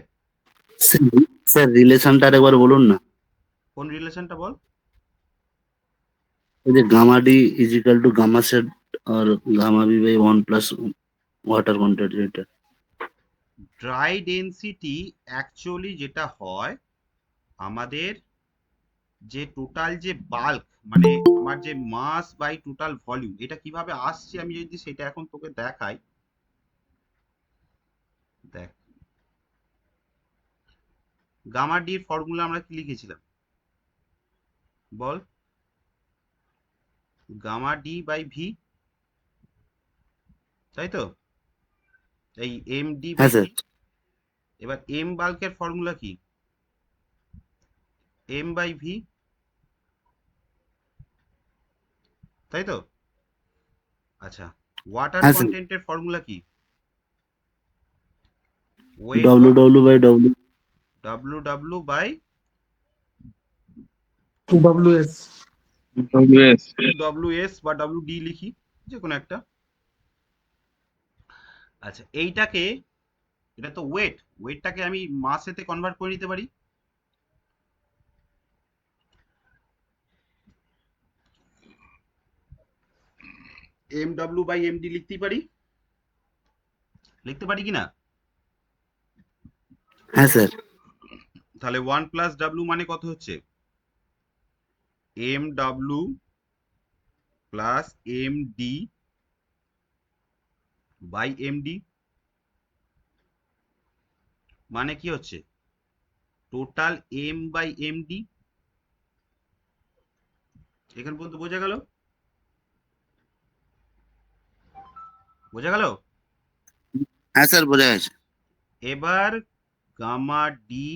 স্যার রিলেশনটা আরেকবার বলুন না। কোন রিলেশনটা বল? ওই যে gamma D is equal to gamma sat আর gamma B by 1 + water content যেটা। ড্রাই ডেনসিটি অ্যাকচুয়ালি যেটা হয়, আমাদের যে টোটাল যে বাল্ক মানে আমার যে মাস বাই টোটাল ভলিউম, এটা কিভাবে আসছে আমি যদি সেটা এখন তোকে দেখাই। দেখ, গামা ডির ফর্মুলা আমরা কি লিখেছিলাম বল? গামা ডি বাই ভি, তাই তো? এই এম ডি হ্যাঁ বাই স্যার। ভি। এবার এম বাল্কের ফর্মুলা কি? এম বাই ভি, তাই তো? আচ্ছা, ওয়াটার হ্যাঁ স্যার। কন্টেন্টের ফর্মুলা কি? Weight W W by W. W W by WS। WS। W S বা ডব্লিউ ডি লিখি, যে কোনো একটা। আচ্ছা এইটাকে, এটা তো ওয়েটটাকে আমি মাসেতে কনভার্ট করে নিতে পারি। M W by M D লিখতে পারি কি না? হ্যাঁ স্যার। তাহলে 1 + W মানে কত হচ্ছে? M W plus M D by M D, মানে কি হচ্ছে? Total M by M D. এখান পর্যন্ত বোঝা গেল? বোঝা গেল? হ্যাঁ স্যার, বোঝা গেছে। এবার gamma D,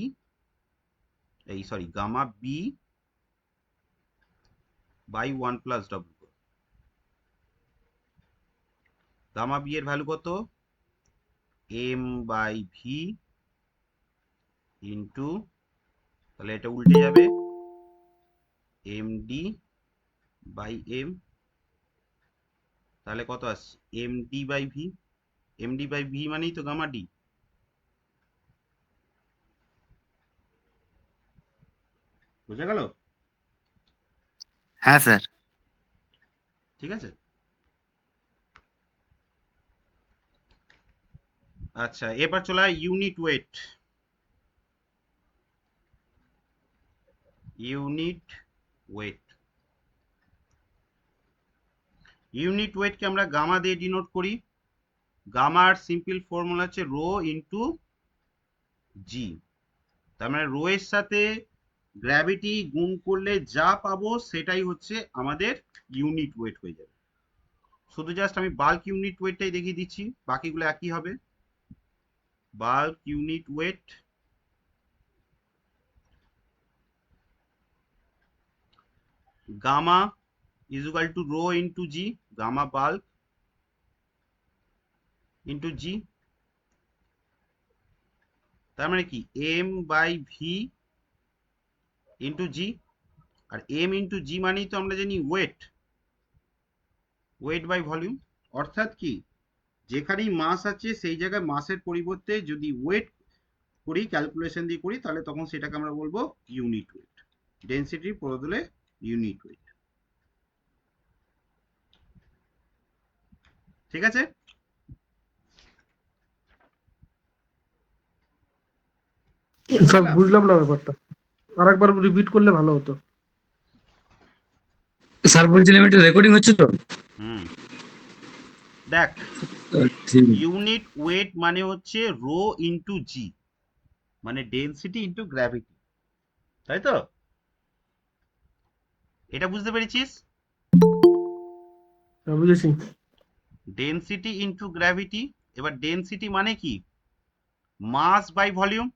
gamma B by 1 plus W. Gamma B এর ভ্যালু কত? এম বাই ভি ইন্টু, তাহলে এটা উল্টে যাবে, এম ডি বাই এম, তাহলে কত আসছে? M D by V. M D by V মানেই তো গামা ডি। বোঝা গেল? হ্যাঁ স্যার। ঠিক আছে। আচ্ছা, এবার চলে unit weight. Unit weight, unit ওয়েটকে আমরা গামা দিয়ে ডিনোট করি। গামার সিম্পল ফর্মুলা হচ্ছে রো ইন্টু জি। তার মানে রো এর সাথে গ্র্যাভিটি গুণ করলে যা পাবো সেটাই হচ্ছে আমাদের ইউনিট ওয়েট হয়ে যাবে। শুধু জাস্ট আমি বাল্ক ইউনিট ওয়েটটাই দেখিয়ে দিচ্ছি, বাকিগুলো একই হবে। Bulk unit weight gamma is equal to rho into g, gamma bulk into g। তার মানে কি m by V into G, আর m ইন্টু জি মানেই তো আমরা জানি ওয়েট, ওয়েট বাই ভলিউম। অর্থাৎ কি, যেখানেই মাস আছে সেই জায়গায় মাসের পরিবর্তে যদি ওয়েট করি, ক্যালকুলেশন দিয়ে করি, তাহলে তখন সেটাকে আমরা বলবো ইউনিট ওয়েট। ডেন্সিটির বদলে ইউনিট ওয়েট। ঠিক আছে? স্যার বুঝলাম না ব্যাপারটা, আরেকবার রিপিট করলে ভালো হতো। স্যার বলছিলাম এটা রেকর্ডিং হচ্ছে তো? হুম, দেখ, ঠিক। ইউনিট ওয়েট মানে হচ্ছে রো ইন্টু জি, মানে ডেন্সিটি ইন্টু গ্র্যাভিটি, তাই তো? এটা বুঝতে পেরেছিস? হ্যাঁ, বুঝেছি। Density into gravity. এবার ডেন্সিটি মানে কি? মাস বাই ভলিউম।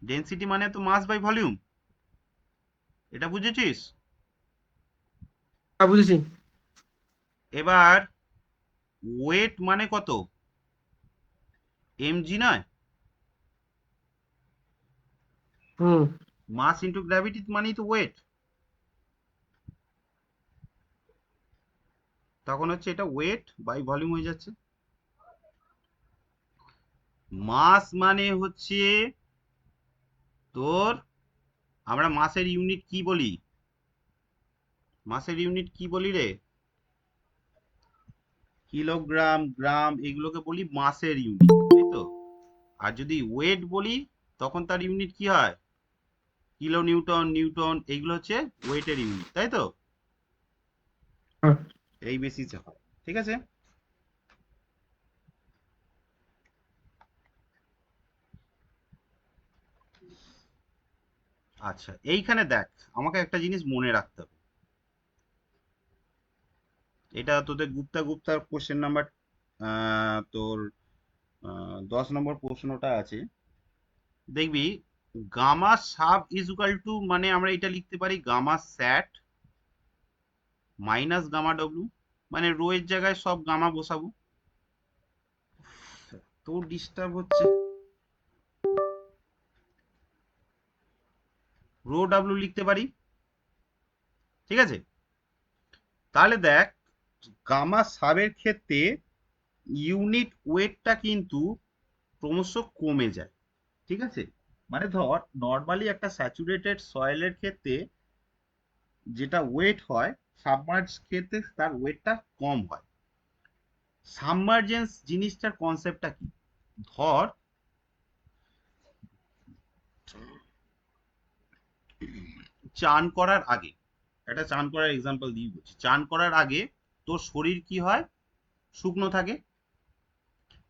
ডেন্সিটি মানে তো মাস বাই ভলিউম, এটা বুঝেছিস? হ্যাঁ, বুঝেছি। এবার ওয়েট মানে কত? এমজি নয়? হুম। মাস ইন্টু গ্র্যাভিটি মানেই তো ওয়েট। তখন হচ্ছে এটা ওয়েট বাই ভলিউম হয়ে যাচ্ছে। মাস মানে হচ্ছে তোর, আমরা মাসের ইউনিট কি বলি? মাসের ইউনিট কি বলি রে? কিলোগ্রাম, গ্রাম, এগুলোকে বলি মাসের ইউনিট, তাই তো? আর যদি ওয়েট বলি তখন তার ইউনিট কি হয়? কিলো নিউটন, নিউটন, এইগুলো হচ্ছে ওয়েটের ইউনিট, তাই তো? হ্যাঁ। এই বেসিসে হয়। ঠিক আছে? আচ্ছা, এইখানে দেখ, আমাকে একটা জিনিস মনে রাখতে হবে। এটা তোদের গুপ্তার কোশ্চেন নাম্বার, তোর 10 নম্বর প্রশ্নটা আছে, দেখবি gamma sub is equal to, মানে আমরা এটা লিখতে পারি gamma sat minus gamma W, মানে রো এর জায়গায় সব গামা বসাবো। তো ডিস্টার্ব হচ্ছে, রো ডাব্লিউ লিখতে পারি। ঠিক আছে? তাহলে দেখ, গামা সাবের ক্ষেত্রে ইউনিট ওয়েটটা কিন্তু ক্রমশ কমে যায়। ঠিক আছে? মানে ধর নর্মালি একটা স্যাচুরেটেড সয়েলের ক্ষেত্রে যেটা ওয়েট হয়, সাবমার্জ ক্ষেত্রে তার ওয়েটটা কম হয়। সাবমার্জেন্স জিনিসটার কনসেপ্টটা কি? ধর চান করার আগে, একটা চান করার এক্সাম্পল দিয়ে বলছি। চান করার আগে তোর শরীর কি হয়? শুকনো থাকে।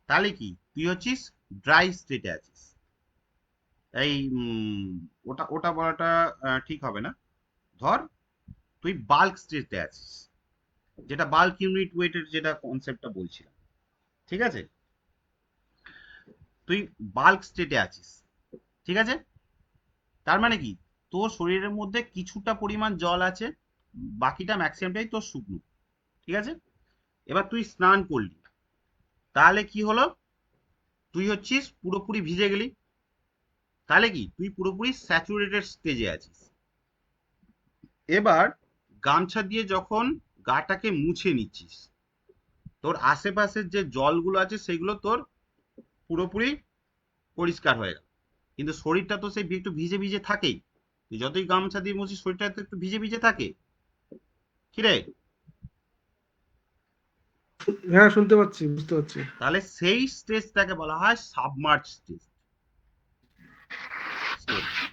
তাহলে কি তুই হচ্ছিস ড্রাই স্টেটে আছিস। এই ওটা ওটা বলাটা ঠিক হবে না। ধর তুই বাল্ক স্টেটে আছিস, যেটা বাল্ক ইউনিট ওয়েটের যেটা কনসেপ্টটা বলছিলাম, ঠিক আছে? তুই বাল্ক স্টেটে আছিস, ঠিক আছে? তার মানে কি, তোর শরীরের মধ্যে কিছুটা পরিমাণ জল আছে, বাকিটা ম্যাক্সিমামটাই তোর শুকনো, ঠিক আছে? এবার তুই স্নান করলি, তাহলে কি হলো, তুই হচ্ছিস পুরোপুরি ভিজে গেলি, তাহলে কি তুই পুরোপুরি স্যাচুরেটেড স্টেজে আছিস। এবার গামছা দিয়ে যখন গাটাকে মুছে নিচ্ছিস, তোর আশেপাশের যে জলগুলো আছে সেগুলো তোর পুরোপুরি পরিষ্কার হয়ে গেল, কিন্তু শরীরটা তো সেই একটু ভিজে ভিজে থাকেই। তুই যতই গামছা দিয়ে মুছিস শরীরটা তো একটু ভিজে ভিজে থাকে, কি রে? হ্যাঁ, শুনতে পাচ্ছি, বুঝতে পারছি। তাহলে সেই স্টেজটাকে বলা হয় সাবমার্জ স্টেজ।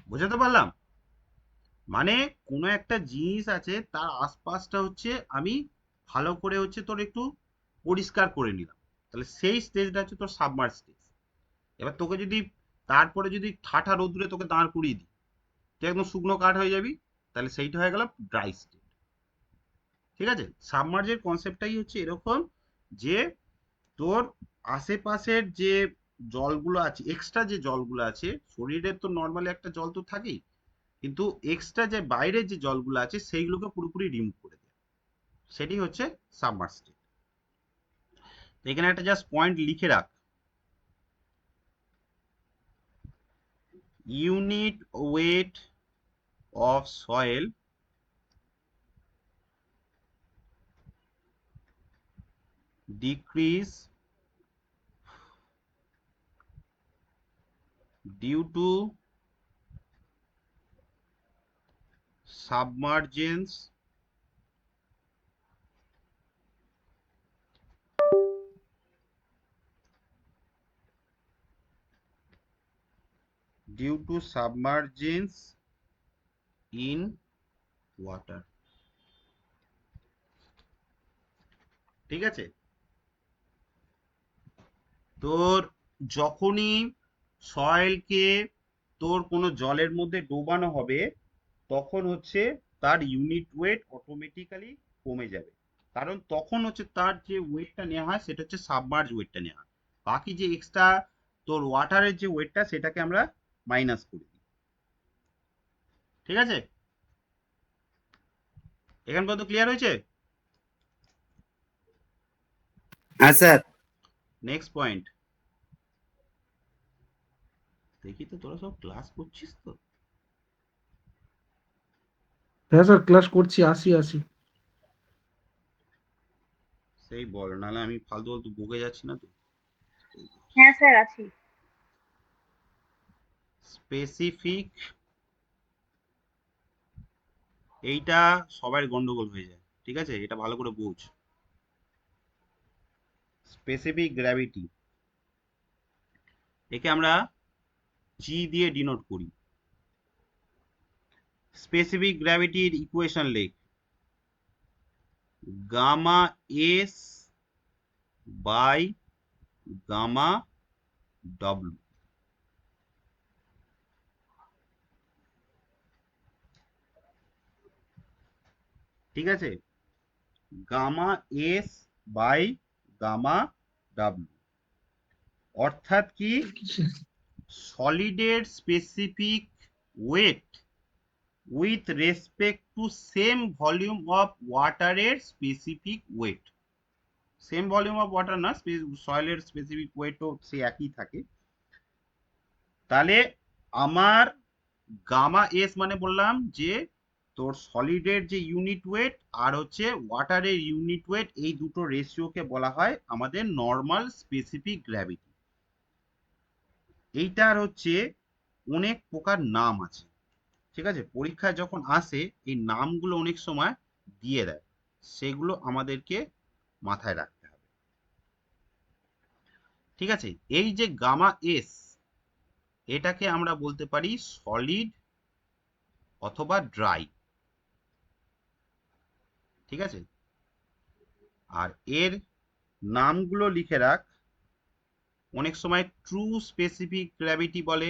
বুঝতে পারলাম? মানে কোনো একটা জিনিস আছে, তার আশপাশটা হচ্ছে আমি ভালো করে হচ্ছে তোর একটু পরিষ্কার করে নিলাম, তাহলে সেই স্টেজটা হচ্ছে তোর সাবমার্জ স্টেজ। এবার তোকে যদি তারপরে যদি ঠাঠা রোদ্দুরে তোকে দাঁড় করিয়ে দিই, তুই একদম শুকনো কাঠ হয়ে যাবি, তাহলে সেইটা হয়ে গেল ড্রাই স্টেট, ঠিক আছে? সাবমার্জের কনসেপ্টটাই হচ্ছে এরকম, যে তোর আশেপাশের যে জলগুলো আছে, এক্সট্রা যে জলগুলো আছে, শরীরের তো নর্মালি একটা জল তো থাকেই, কিন্তু এক্সট্রা যে বাইরের যে জলগুলো আছে সেইগুলোকে পুরোপুরি রিমুভ করে দেয়, সেটি হচ্ছে সাবমার্জ স্টেট। এখানে একটা জাস্ট পয়েন্ট লিখে রাখ, unit weight of soil decrease due to submergence in water, ঠিক আছে? তোর যখনই সয়েলকে তোর কোনো জলের মধ্যে ডোবানো হবে, তখন হচ্ছে তার ইউনিট ওয়েট অটোমেটিক্যালি কমে যাবে, কারণ তখন হচ্ছে তার যে ওয়েটটা নেওয়া হয় সেটা হচ্ছে সাবমার্জ ওয়েটটা নেওয়া হয়, বাকি যে এক্সট্রা তোর ওয়াটারের যে ওয়েটটা সেটাকে আমরা মাইনাস করে দিই, ঠিক আছে? এখান পর্যন্ত ক্লিয়ার হয়েছে? হ্যাঁ স্যার। নেক্সট পয়েন্ট দেখি তো, তোরা সব ক্লাস করছিস তো? হ্যাঁ স্যার, ক্লাস করছি, আসি আসি। সেই বল, নাহলে আমি ফালতু ফালতু বকে যাচ্ছি না তো। হ্যাঁ স্যার আছি। স্পেসিফিক, এইটা সবার গন্ডগোল হয়ে যায়, ঠিক আছে? এটা ভালো করে বুঝ। স্পেসিফিক গ্র্যাভিটি, একে আমরা জি দিয়ে ডিনোট করি। স্পেসিফিক গ্র্যাভিটির ইকুয়েশন লেখ, gamma S by gamma W, ঠিক আছে? Gamma S by gamma W অর্থাৎ কি, সলিডের specific weight with respect to same volume of ওয়াটারের specific weight. Same volume of water না, সয়েলের স্পেসিফিক ওয়েটও সে একই থাকে। তাহলে আমার গামা এস মানে বললাম যে তোর সলিডের যে ইউনিট ওয়েট আর হচ্ছে ওয়াটারের ইউনিট ওয়েট, এই দুটো রেশিওকে বলা হয় আমাদের নর্মাল স্পেসিফিক গ্র্যাভিটি। এইটার হচ্ছে অনেক প্রকার নাম আছে, ঠিক আছে? পরীক্ষায় যখন আসে এই নামগুলো অনেক সময় দিয়ে দেয়, সেগুলো আমাদেরকে মাথায় রাখতে হবে, ঠিক আছে? এই যে গামা এস, এটাকে আমরা বলতে পারি সলিড অথবা ড্রাই, ঠিক আছে? আর এর নামগুলো লিখে রাখ, অনেক সময় ট্রু স্পেসিফিক গ্র্যাভিটি বলে,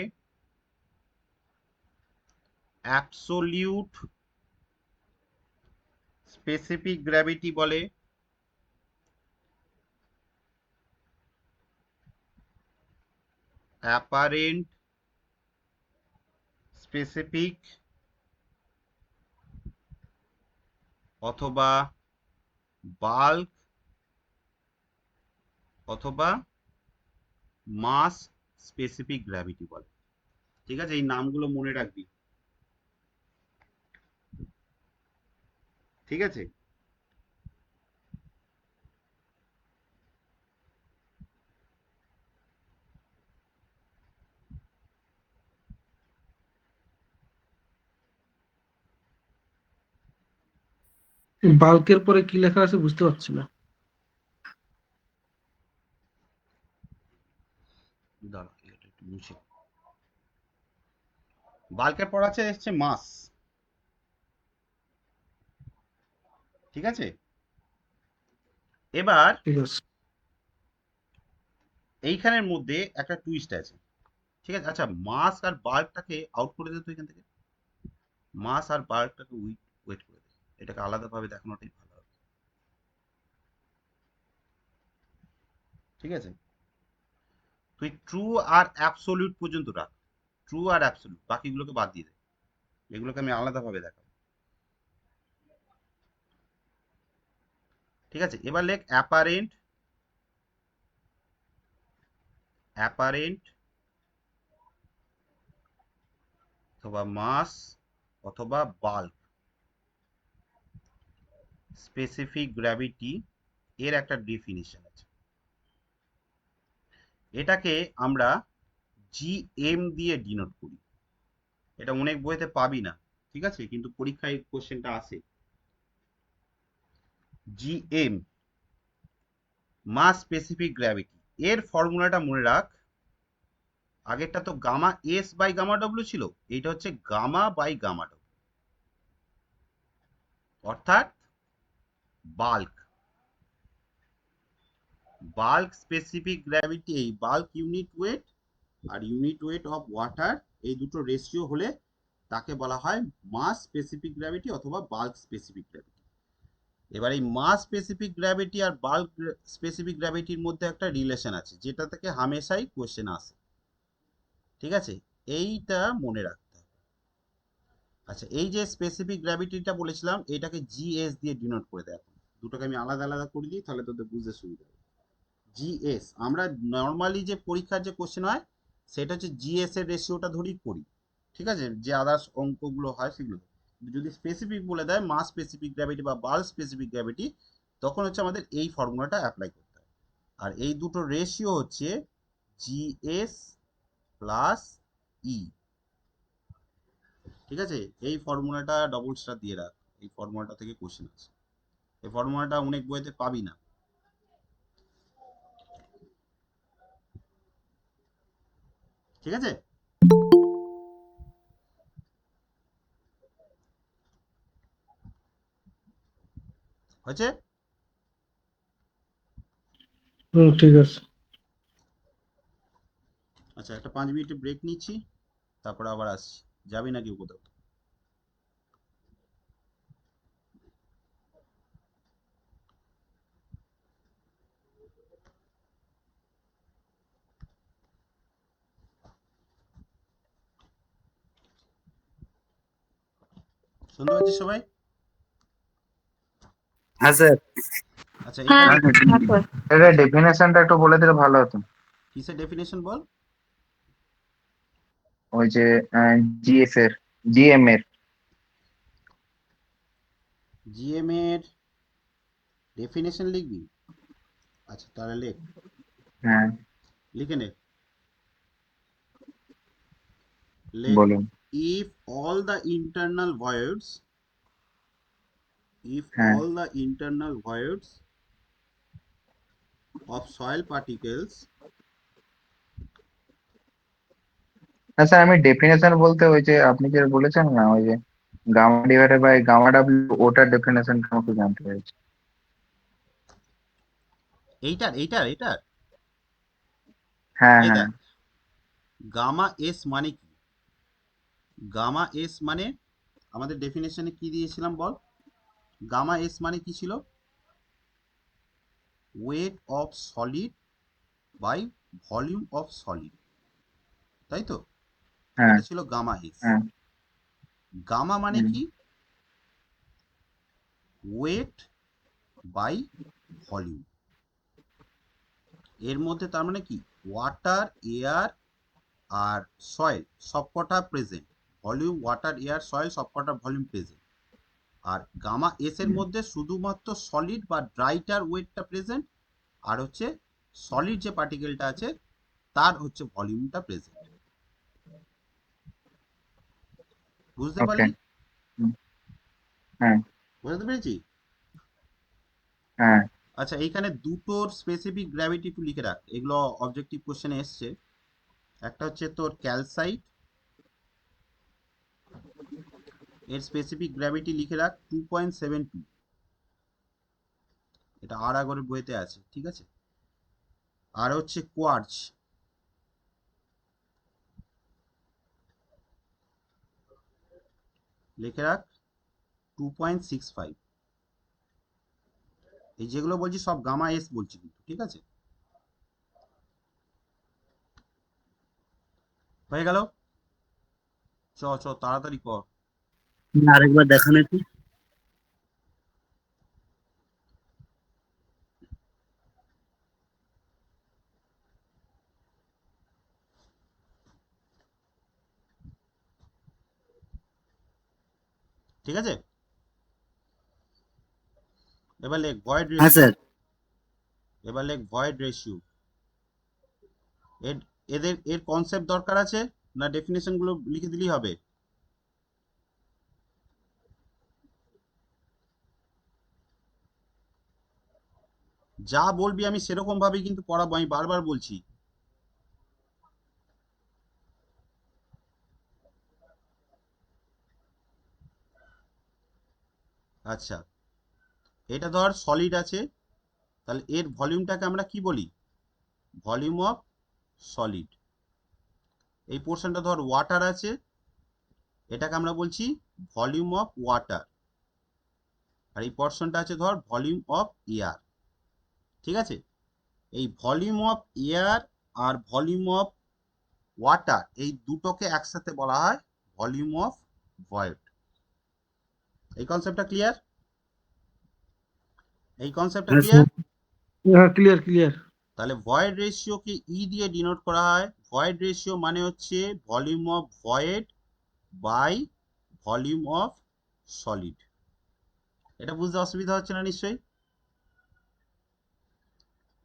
অ্যাবসোলিউট স্পেসিফিক গ্র্যাভিটি বলে, অ্যাপারেন্ট স্পেসিফিক অথবা বাল্ক অথবা মাস স্পেসিফিক গ্র্যাভিটি বলে। ঠিক আছে, এই নামগুলো মনে রাখবি। ঠিক আছে, বাল্কের পরে কি লেখা আছে বুঝতে পারছি না। দাঁড়া এটা একটু মুছে। বাল্কের পর আছে হচ্ছে মাস। ঠিক আছে, এবার ঠিক আছে। এইখানের মধ্যে একটা টুইস্ট আছে। ঠিক আছে, আচ্ছা মাস আর বাল্কটাকে আউট করে দে তো এখান থেকে। মাস আর বাল্কটাকে ওয়েট করে দে, এটাকে আলাদাভাবে দেখানোটাই ভালো হবে। ঠিক আছে, তুই ট্রু আর অ্যাবসোলিউট পর্যন্ত রাখ, ট্রু আর অ্যাবসোলিউট, বাকিগুলোকে বাদ দিয়ে দে, এগুলোকে আমি আলাদাভাবে দেখাবো। ঠিক আছে, এবার লেখ অ্যাপারেন্ট, অ্যাপারেন্ট অথবা মাস অথবা বাল্ক স্পেসিফিক গ্র্যাভিটি এর একটা ডেফিনিশন আছে। এটাকে আমরা জিএম দিয়ে ডিনোট করি। এটা অনেক বইতে পাবি না, ঠিক আছে, কিন্তু পরীক্ষায় কোশ্চেনটা আসে। জিএম, মাস স্পেসিফিক গ্র্যাভিটি, এর ফর্মুলাটা মনে রাখ। আগেরটা তো gamma S by gamma W ছিল, এইটা হচ্ছে গামা বাই গামা ডব্লিউ, অর্থাৎ বাল্ক। বাল্ক স্পেসিফিক গ্র্যাভিটি, এই বাল্ক ইউনিট ওয়েট আর ইউনিট ওয়েট অফ ওয়াটার, এই দুটো রেশিও হলে তাকে বলা হয় মাস স্পেসিফিক গ্র্যাভিটি অথবা বাল্ক স্পেসিফিক গ্র্যাভিটি। এবার এই মাস স্পেসিফিক গ্র্যাভিটি আর বাল্ক স্পেসিফিক গ্র্যাভিটির মধ্যে একটা রিলেশন আছে, যেটা থেকে হামেশাই কোশ্চেন আসে। ঠিক আছে, এইটা মনে রাখতে হবে। আচ্ছা, এই যে স্পেসিফিক গ্র্যাভিটিটা বলেছিলাম, এটাকে জিএস দিয়ে ডিনোট করে দেয়। এখন দুটোকে আমি আলাদা আলাদা করে দিই, তাহলে তোদের বুঝতে সুবিধা হবে। জিএস, আমরা নর্মালি যে পরীক্ষার যে কোশ্চেন হয় সেটা হচ্ছে জিএস এর রেশিওটা ধরেই করি। ঠিক আছে, যে আদার্স অঙ্কগুলো হয় সেগুলো। যদি স্পেসিফিক বলে দেয় মাস স্পেসিফিক গ্র্যাভিটি বা বাল্ক স্পেসিফিক গ্র্যাভিটি, তখন হচ্ছে আমাদের এই ফর্মুলাটা অ্যাপ্লাই করতে হয়। আর এই দুটো রেশিও হচ্ছে জিএস প্লাস ই। ঠিক আছে, এই ফর্মুলাটা ডবল স্টার দিয়ে রাখ, এই ফর্মুলাটা থেকে কোশ্চেন আছে। এই ফর্মুলাটা অনেক বইতে পাবি না। ঠিক আছে, হয়েছে। ঠিক আছে। আচ্ছা, একটা 5 মিনিটের ব্রেক নিচ্ছি, তারপরে আবার আসছি। যাবি নাকি কোথাও? শুনতে পাচ্ছিস সবাই? হ্যাঁ স্যার। আচ্ছা, হ্যাঁ এখানে হ্যাঁ এটা ডেফিনেশনটা একটু বলে দিলে ভালো হতো। কিসের ডেফিনেশন বল? ওই যে জিএস এর, জিএম এর। জিএম এর ডেফিনেশন লিখবি? আচ্ছা তাহলে লেখ, হ্যাঁ, লিখে নে। লেখ, বলুন। if all the internal voids, if হ্যাঁ, all the internal voids of soil particles, না স্যার, আমি ডেফিনেশন বলতে ওই যে আপনি যে বলেছেন না, ওই যে gamma divided by gamma W, ওটার ডেফিনেশনটা আমাকে জানতে চাইছি। এইটার হ্যাঁ এই হ্যাঁ দেখ, গামা এস মানে কি? গামা এস মানে আমাদের ডেফিনেশনে কি দিয়েছিলাম বল? গামা এস মানে কি ছিল? Weight of solid by volume of solid, তাই তো? হ্যাঁ এটা ছিল গামা এস। হ্যাঁ গামা মানে হুম, কি? Weight by volume. এর মধ্যে তার মানে কি, ওয়াটার, এয়ার আর সয়েল সবকটা present. Volume, water, air, soil সবকটা ভলিউম প্রেজেন্ট। আর গামা এস এর হুম, মধ্যে শুধুমাত্র সলিড বা ড্রাইটার ওয়েটটা প্রেজেন্ট, আর হচ্ছে সলিড যে পার্টিকেলটা আছে তার হচ্ছে ভলিউমটা প্রেজেন্ট। বুঝতে ওকে পারলি? হুম, হ্যাঁ বুঝতে পেরেছি? হ্যাঁ আচ্ছা, এইখানে দুটোর স্পেসিফিক গ্র্যাভিটি একটু লিখে রাখ, এগুলো অবজেক্টিভ কোশ্চেনে এসছে। একটা হচ্ছে তোর ক্যালসাইট, এর স্পেসিফিক গ্র্যাভিটি লিখে রাখ 2.72, এটা আর আগরের বইতে আছে, ঠিক আছে? আর হচ্ছে কোয়ার্চ, লিখে রাখ 2.65। এই যেগুলো বলছি সব গামা এস বলছি কিন্তু, ঠিক আছে? হয়ে গেল? চ চ তাড়াতাড়ি কর। আরেকবার দেখান একটু। ঠিক আছে, এবার লেখ ভয়েড হ্যাঁ রেশিও। স্যার। এবার লেখ ভয়েড রেশিও। এর এর কনসেপ্ট দরকার আছে না ডেফিনেশন গুলো লিখে দিলেই হবে? যা বলবি আমি সেরকম ভাবেই কিন্তু পড়াবো, আমি বারবার বলছি। আচ্ছা, এটা ধর সলিড আছে, তাহলে এর ভলিউমটাকে আমরা কি বলি? Volume of solid. এই পোর্শনটা ধর ওয়াটার আছে, এটাকে আমরা বলছি ভলিউম অফ ওয়াটার। আর এই পোর্শনটা আছে ধর ভলিউম অফ এয়ার, ঠিক আছে? এই ভলিউম অফ এয়ার আর ভলিউম অফ ওয়াটার, এই দুটোকে একসাথে বলা হয় ভলিউম অফ ভয়েড। এই কনসেপ্টটা ক্লিয়ার? এই কনসেপ্টটা হ্যাঁ ক্লিয়ার? স্যার। হ্যাঁ ক্লিয়ার ক্লিয়ার। তাহলে ভয়েড রেশিওকে ই দিয়ে ডিনোট করা হয়। ভয়েড রেশিও মানে হচ্ছে volume of void by volume of solid. এটা বুঝতে অসুবিধা হচ্ছে না নিশ্চয়ই?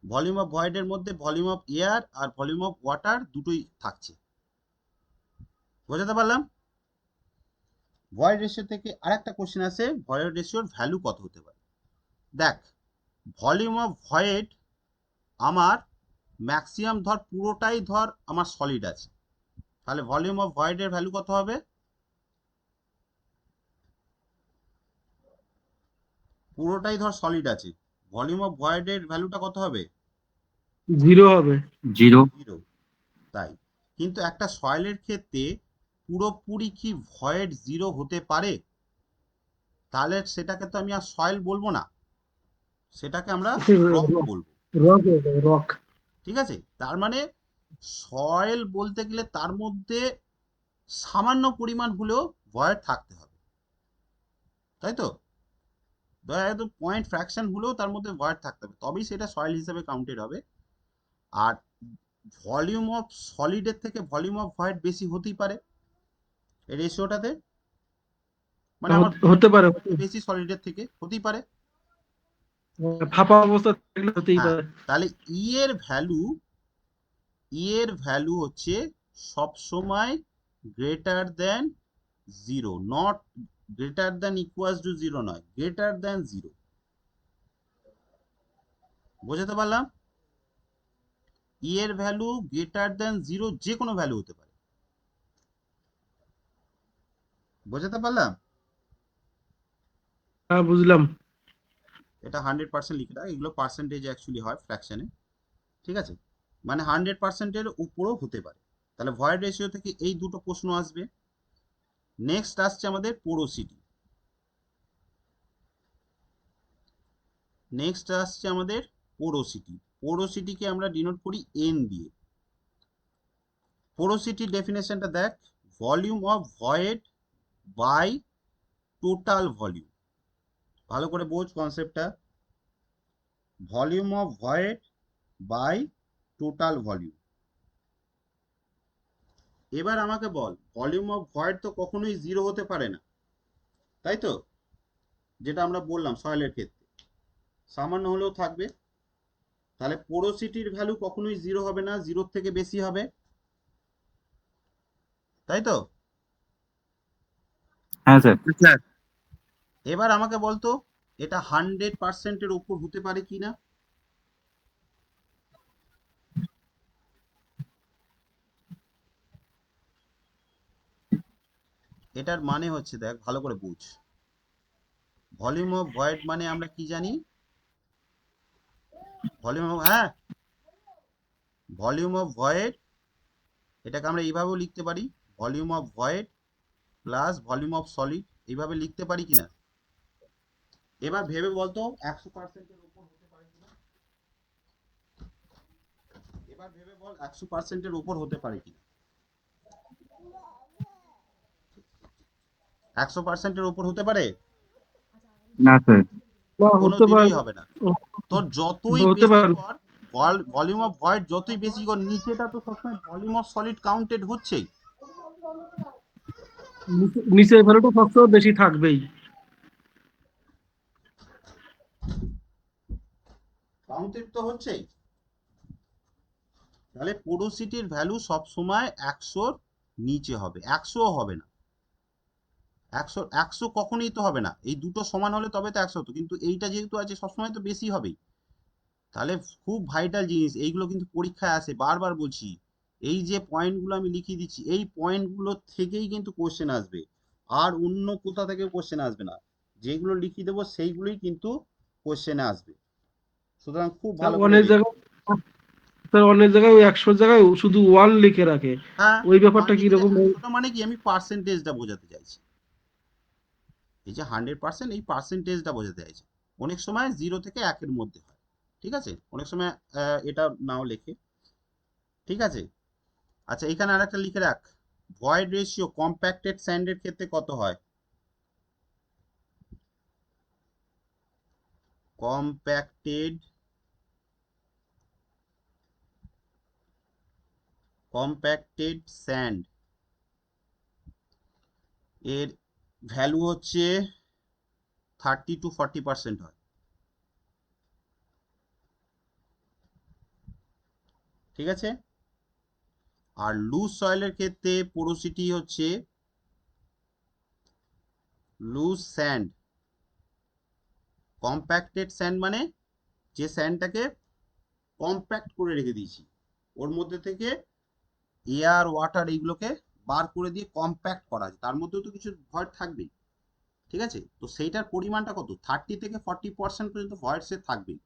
ভলিউম অফ ভয়েডের মধ্যে ভলিউম অফ এয়ার আর ভলিউম অফ ওয়াটার দুটোই থাকছে। বোঝাতে পারলাম? ভয়েড রেশিও থেকে আরেকটা কোশ্চেন আছে, ভয়েড রেশিওর ভ্যালু কত হতে পারে? দেখ, ভলিউম অফ ভয়েড আমার ম্যাক্সিমাম ধর পুরোটাই ধর আমার সলিড আছে, তাহলে ভলিউম অফ ভয়েডের ভ্যালু কত হবে? পুরোটাই ধর সলিড আছে, ভলিউম অফ ভয়েডের ভ্যালুটা কত হবে? 0 হবে। 0। 0। তাই, কিন্তু একটা সয়েলের ক্ষেত্রে পুরোপুরি কি ভয়েড 0 হতে পারে? তাহলে সেটাকে তো আমি আর সয়েল বলবো না, সেটাকে আমরা রক বলবো, রক রক। ঠিক আছে? তার মানে সয়েল বলতে গেলে তার মধ্যে সামান্য পরিমাণ হলেও ভয়েড থাকতে হবে, তাই তো? ধর একদম পয়েন্ট ফ্র্যাকশন হলেও তার মধ্যে ভয়েড থাকতে হবে, তবেই সেটা সয়েল হিসেবে কাউন্টেড হবে। আর ভলিউম অফ সলিডের থেকে ভলিউম অফ ভয়েড বেশি হতেই পারে এই রেশিওটাতে, মানে আমার হতে পারে। বেশি সলিডের থেকে হতেই পারে। ফাঁপা অবস্থা থাকলে হতেই হ্যাঁ, পারে। তাহলে ই এর ভ্যালু হচ্ছে সব সময় greater than 0, not greater than equals to 0 নয়, গ্রেটার দেন 0। বোঝাতে পারলাম? ই এর ভ্যালু গ্রেটার দেন 0 যে কোনো ভ্যালু হতে পারে। বোঝাতে পারলাম? হ্যাঁ বুঝলাম। এটা 100% লিখে রাখ, এগুলো পার্সেন্টেজ অ্যাকচুয়ালি হয় ফ্র্যাকশনে, ঠিক আছে? মানে 100%-এর উপরও হতে পারে। তাহলে ভয়েড রেশিও থেকে এই দুটো প্রশ্ন আসবে। নেক্সট আসছে আমাদের পোরোসিটি। নেক্সট আসছে আমাদের পোরোসিটি। পোরোসিটিকে আমরা ডিনোট করি এন দিয়ে। পোরোসিটির ডেফিনেশনটা দেখ, volume of void by total volume. ভালো করে বোঝ কনসেপ্টটা, volume of void by total volume. এবার আমাকে বল, ভলিউম অফ ভয়েড তো কখনোই জিরো হতে পারে না, তাই তো? যেটা আমরা বললাম সয়েলের ক্ষেত্রে সামান্য হলেও থাকবে। তাহলে পোরোসিটির ভ্যালু কখনোই জিরো হবে না, জিরোর থেকে বেশি হবে, তাই তো? হ্যাঁ স্যার। এবার আমাকে বলতো এটা 100%-এর উপর হতে পারে কিনা। এটার মানে হচ্ছে, দেখ ভালো করে বুঝ, ভলিউম অফ ভয়েড মানে আমরা কি জানি? ভলিউম অফ ভয়েড, এটাকে আমরা এইভাবেও লিখতে পারি, volume of void plus volume of solid, এইভাবে লিখতে পারি কিনা। এবার ভেবে বলতো 100%-এর উপর হতে পারে কিনা। এবার ভেবে বল 100%-এর উপর হতে পারে কিনা। 100%-এর উপর হতে পারে? না স্যার। না, কোনো হতে পারে দিনই হবে না। তোর যতই হতে বেশি পারে কর, ভলিউম অফ ভয়েড যতই বেশি কর, নিচেটা তো সবসময় ভলিউম অফ সলিড কাউন্টেড হচ্ছেই, নিচের ভ্যালুটা সবসময় বেশি থাকবেই। কাউন্টেড তো হচ্ছেই। তাহলে পোরোসিটির ভ্যালু সবসময় 100-র নিচে হবে, 100ও হবে না। 100 কখনোই তো হবে না, এই দুটো সমান হলে তবে তো 100 হতো, কিন্তু এইটা যেহেতু আছে সবসময় তো বেশি হবেই। তাহলে খুব ভাইটাল জিনিস এইগুলো, কিন্তু পরীক্ষায় আসে, বারবার বলছি। এই যে পয়েন্টগুলো আমি লিখিয়ে দিচ্ছি, এই পয়েন্টগুলো থেকেই কিন্তু কোশ্চেন আসবে, আর অন্য কোথা থেকে কোশ্চেন আসবে না। যেগুলো লিখিয়ে দেবো সেইগুলোই কিন্তু কোশ্চেনে আসবে, সুতরাং খুব স্যার ভালো করে অনেক রেখো। জায়গায় স্যার অনেক জায়গায় ওই 100 জায়গায় শুধু 1 লিখে রাখে। হ্যাঁ, ওই ওয়ান ব্যাপারটা লিখে কিরকম? 100টা মানে কি, আমি পার্সেন্টেজটা বোঝাতে চাইছি। এই যে 100%, এই পার্সেন্টেজটা বোঝাতে চাইছি। অনেক সময় 0 থেকে 1-এর মধ্যে হয়, ঠিক আছে? অনেক সময় এটা নাও লেখে, ঠিক আছে? আচ্ছা, এখানে আরেকটা লিখে রাখ, ভয়েড রেশিও কম্প্যাক্টেড স্যান্ডের ক্ষেত্রে কত হয়? কম্প্যাক্টেড স্যান্ড এর ভ্যালু হচ্ছে 30-40% হয়, ঠিক আছে? আর লুজ সয়েলের ক্ষেত্রে পোরোসিটি হচ্ছে, লুজ স্যান্ড, কম্প্যাক্টেড স্যান্ড মানে যে স্যান্ডটাকে কম্প্যাক্ট করে রেখে দিয়েছি, ওর মধ্যে থেকে এয়ার ওয়াটার এইগুলোকে বার করে দিয়ে কম্প্যাক্ট করা আছে, তার মধ্যেও তো কিছু ভয়েড থাকবেই, ঠিক আছে? তো সেইটার পরিমাণটা কত, 30-40% পর্যন্ত ভয়েড সে থাকবেই।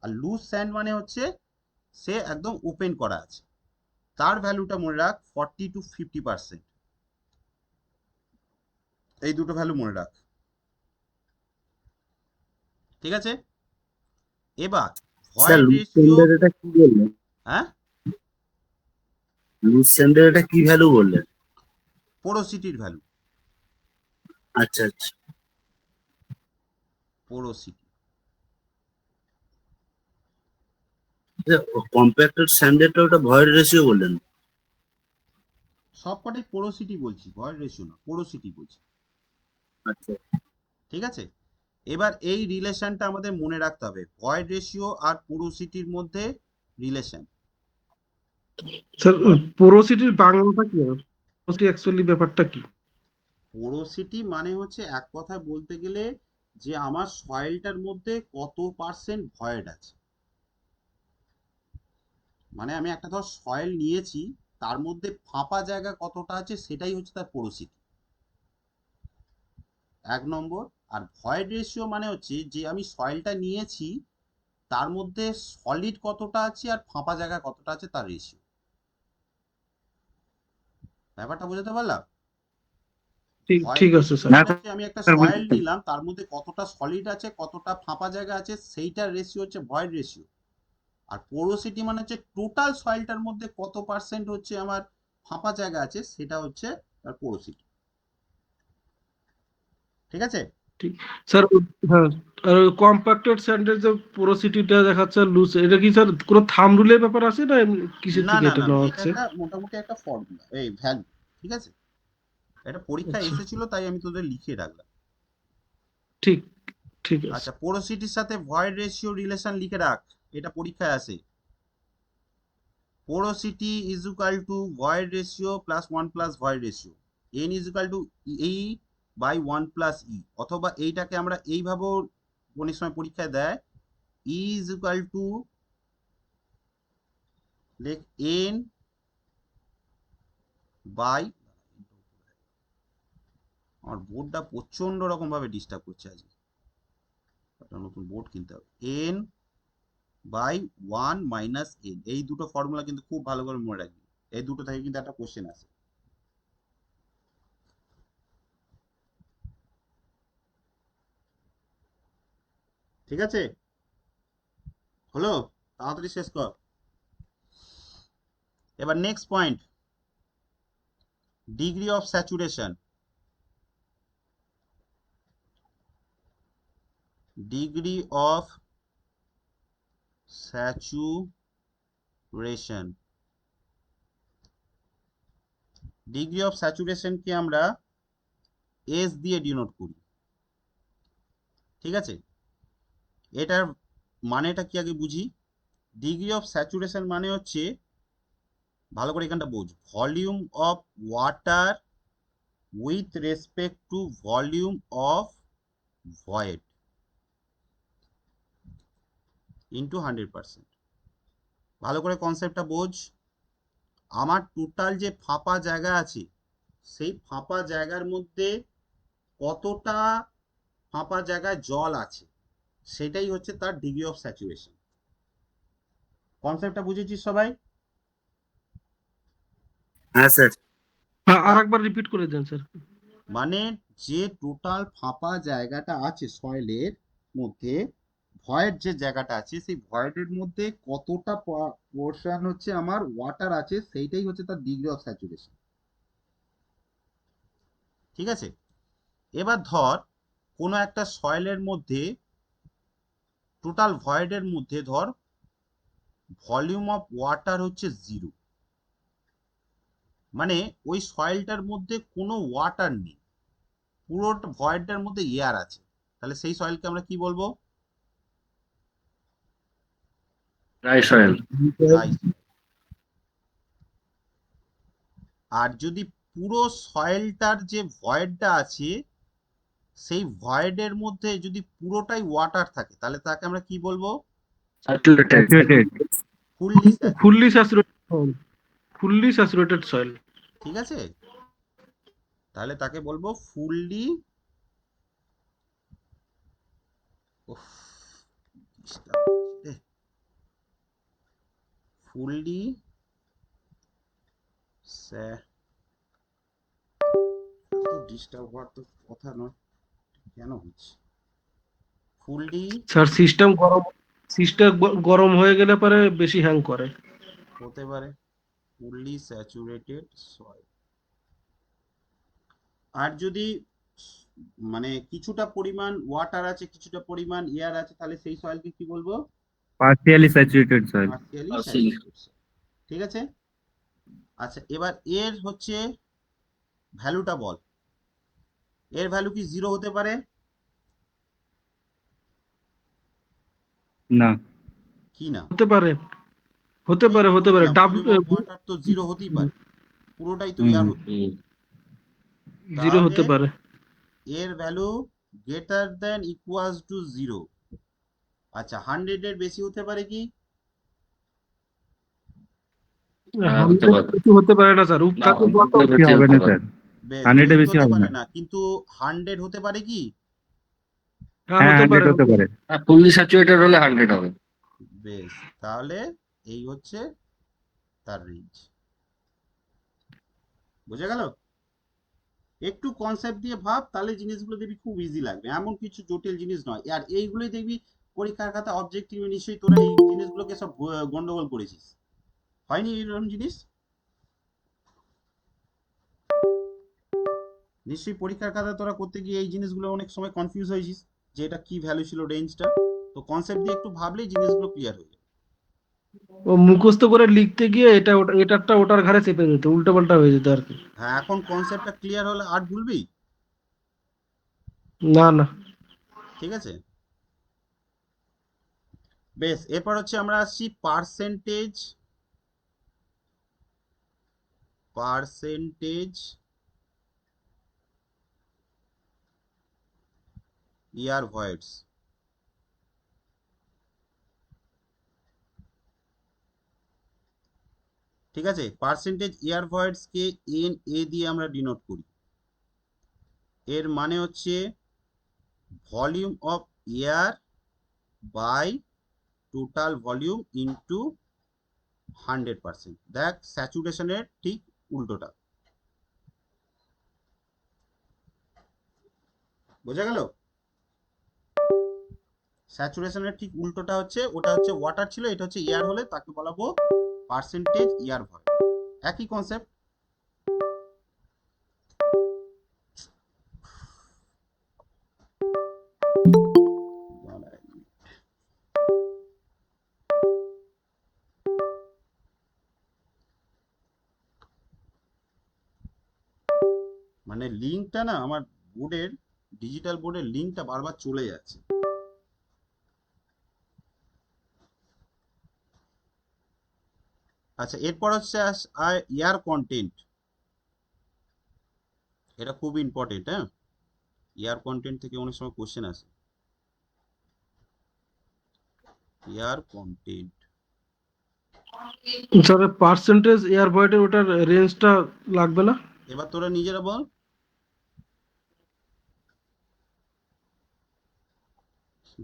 আর লুজ স্যান্ড মানে হচ্ছে সে একদম ওপেন করা আছে, তার ভ্যালুটা মনে রাখ 40-50%। এই দুটো ভ্যালু মনে রাখ, ঠিক আছে? এবার স্যার ভয়েড লুজ রেশিও, স্যান্ডের এটা কি বললেন? হ্যাঁ, লুজ স্যান্ডের এটা কি ভ্যালু বললেন? পোরোসিটির ভ্যালু, আচ্ছা আচ্ছা। পোরোসিটি। কম্প্যাক্টেড স্যান্ডেরটা ওটা ভয়েড রেশিও বললেন? সবকটাই পোরোসিটি বলছি, ভয়েড রেশিও না, পোরোসিটি বলছি, আচ্ছা। ঠিক আছে? এবার এই রিলেশনটা আমাদের মনে রাখতে হবে, ভয়েড রেশিও আর পোরোসিটির মধ্যে রিলেশন। স্যার পোরোসিটির বাংলাটা কি? পোরোসিটি অ্যাকচুয়ালি ব্যাপারটা কি? পোরোসিটি মানে হচ্ছে এক কথায় বলতে গেলে যে আমার সয়েলটার মধ্যে কত পার্সেন্ট ভয়েড আছে। মানে আমি একটা ধর সয়েল নিয়েছি, তার মধ্যে ফাঁপা জায়গা কতটা আছে সেটাই হচ্ছে তার পোরোসিটি, 1 নম্বর। আর ভয়েড রেশিও মানে হচ্ছে যে আমি সয়েলটা নিয়েছি, তার মধ্যে সলিড কতটা আছে আর ফাঁপা জায়গা কতটা আছে তার রেশিও। ব্যাপারটা বুঝতে পারলাম? ঠিক ভয়েড ঠিক আছে রেশিও স্যার। মানে হচ্ছে আমি একটা সয়েল নিলাম, তার মধ্যে কতটা সলিড আছে কতটা ফাঁপা জায়গা আছে সেইটার রেশিও হচ্ছে ভয়েড রেশিও। আর পোরোসিটি মানে হচ্ছে টোটাল সয়েলটার মধ্যে কত পার্সেন্ট হচ্ছে আমার ফাঁপা জায়গা আছে, সেটা হচ্ছে তার পোরোসিটি। ঠিক আছে? ঠিক স্যার। হ্যাঁ, আর কম্প্যাক্টেড স্যান্ডের যে পোরোসিটিটা দেখাচ্ছে লুজ, এটা কি স্যার কোনো থাম রুলের ব্যাপার আছে না কিসের না থেকে না এটা না না, নেওয়া এটা হচ্ছে? একটা মোটামুটি একটা ফর্মুলা, এই ভ্যালু। ঠিক আছে, এটা পরীক্ষায় আচ্ছা, এসেছিল তাই আমি তোদের লিখে রাখলাম। ঠিক ঠিক আছে। আচ্ছা, পোরোসিটির সাথে ভয়েড রেশিও রিলেশন লিখে রাখ, এটা পরীক্ষায় আসে। porosity is equal to void ratio plus 1 plus void ratio, n is equal to e by 1 plus e, অথবা এইটাকে আমরা এইভাবেও অনেক সময় পরীক্ষায় দেয়, e is equal to দেখ n by, আমার বোর্ডটা প্রচন্ড রকম ভাবে ডিস্টার্ব করছে আজকে, একটা নতুন বোর্ড কিনতে হবে। n বাই 1 মাইনাস n, এই দুটো ফর্মুলা কিন্তু খুব ভালো করে মনে রাখবি, এই দুটো থেকে কিন্তু একটা কোশ্চেন আসে। ঠিক আছে, হলো? তাড়াতাড়ি শেষ কর। এবার next point, degree of saturation. Degree of saturation, degree of স্যাচুরেশনকে আমরা এস দিয়ে ডিনোট করি। ঠিক আছে, এটার মানেটা কি আগে বুঝি। ডিগ্রি অফ স্যাচুরেশন মানে হচ্ছে, ভালো করে এখানটা বোঝ, volume of water with respect to volume of void into 100%। ভালো করে কনসেপ্টটা বোঝ। আমার টোটাল যে ফাঁপা জায়গা আছে, সেই ফাঁপা জায়গার মধ্যে কতটা ফাঁপা জায়গায় জল আছে, সেটাই হচ্ছে তার ডিগ্রি অফ স্যাচুরেশন। কনসেপ্টটা বুঝেছিস সবাই? হ্যাঁ স্যার। হ্যাঁ, আরেকবার রিপিট করে দেন স্যার। মানে যে টোটাল ফাঁপা জায়গাটা আছে সয়েলের মধ্যে, ভয়েড যে জায়গাটা আছে, সেই ভয়েডের মধ্যে কতটা পোর্শন হচ্ছে আমার ওয়াটার আছে, সেইটাই হচ্ছে তার ডিগ্রি অফ স্যাচুরেশন। ঠিক আছে, এবার ধর কোনো একটা সয়েলের মধ্যে, টোটাল ভয়েডের মধ্যে ধর ভলিউম অফ ওয়াটার হচ্ছে 0, মানে ওই সয়েলটার মধ্যে কোনো ওয়াটার নেই, পুরো ভয়েডটার মধ্যে এয়ার আছে, তাহলে সেই সয়েলকে আমরা কি বলবো? Dry soil. Dry soil. আর যদি পুরো সয়েলটার যে ভয়েডটা আছে, সেই ভয়েডের মধ্যে যদি পুরোটাই ওয়াটার থাকে, তাহলে তাকে আমরা কি বলবো? Saturated. Fully saturated. Fully saturated soil, fully saturated soil. ঠিক আছে, তাহলে তাকে বলবো ফুললি, ফুললি ডিস্টার্ব হওয়ার তো কথা নয়, কেন হচ্ছে? ফুললি স্যার সিস্টেম গরম হয়ে গেলে পরে বেশি হ্যাং করে। হতে পারে, ফুললি স্যাচুরেটেড সয়েল। আর যদি মানে কিছুটা পরিমাণ ওয়াটার আছে, কিছুটা পরিমাণ এয়ার আছে, তাহলে সেই সয়েলকে কি বলবো? Partially saturated soil. Partially saturated soil. ঠিক আছে, আচ্ছা এবার এর হচ্ছে ভ্যালুটা বল, এর ভ্যালু কি 0 হতে পারে? না। কি না? হতে পারে, হতে পারে, হতে পারে। ওয়াটার তো 0 হতেই পারে, পুরোটাই তো এয়ার হতে পারে। জিরো হতে তাহলে পারে। এর value greater than equals to 0। আচ্ছা 100 এর বেশি হতে পারে কি? কিছু হতে পারে না স্যার, হবে না স্যার, 100 এর বেশি হতে হবে পারে না। না, কিন্তু 100 হতে পারে কি? হ্যাঁ হ্যাঁ, হতে 100 পারে। হতে পারে। ফুললি স্যাচুরেটেড হলে 100 হবে। বেশ, তাহলে এই হচ্ছে তার রেঞ্জ। বোঝা গেল? একটু কনসেপ্ট দিয়ে ভাব, তাহলে জিনিসগুলো দেখবি খুব ইজি লাগবে, এমন কিছু জটিল জিনিস নয়। আর এইগুলোই দেখবি পরীক্ষার খাতা অবজেক্টিভে নিশ্চয়ই তোরা এই জিনিসগুলোকে সব গন্ডগোল করেছিস, হয়নি এরকম জিনিস? নিশ্চয়ই পরীক্ষার খাতা তোরা করতে গিয়ে এই জিনিসগুলো অনেক সময় কনফিউজ হয়েছিস যে এটা কি ভ্যালু ছিল রেঞ্জটা। তো কনসেপ্ট দিয়ে একটু ভাবলেই জিনিসগুলো ক্লিয়ার হয়ে যাবে। ও মুখস্থ করে লিখতে গিয়ে এটা ওটা এটারটা ওটার ঘাড়ে চেপে যেত, উল্টো পাল্টা হয়ে যেত আর কি। হ্যাঁ, এখন কনসেপ্টটা ক্লিয়ার হলে আর ভুলবি? না না। ঠিক আছে, বেশ। এরপর হচ্ছে আমরা আসছি পার্সেন্টেজ ইয়ার ভয়েডস। ঠিক আছে, percentage year ভয়েডস K N A দিয়ে আমরা ডিনোট করি। এর মানে হচ্ছে volume of air by total volume into 100%। দেখ, স্যাচুরেশনের ঠিক উল্টোটা। বোঝা গেল? স্যাচুরেশনের ঠিক উল্টোটা হচ্ছে, ওটা হচ্ছে ওয়াটার ছিল, এটা হচ্ছে এয়ার, হলে তাকে বলাবো পার্সেন্টেজ ইয়ার ভয়েড। একই কনসেপ্ট। মানে লিঙ্কটা না আমার বোর্ডের, ডিজিটাল বোর্ডের লিঙ্কটা বারবার চলে যাচ্ছে। আচ্ছা, এরপর হচ্ছে এয়ার কন্টেন্ট। এটা খুব ইম্পর্টেন্ট। হ্যাঁ, এয়ার কন্টেন্ট থেকে অনেক সময় কোশ্চেন আসে। Air content sir percentage air ভয়েডের ওটার রেঞ্জটা লাগবে না? এবার তোরা নিজেরা বল।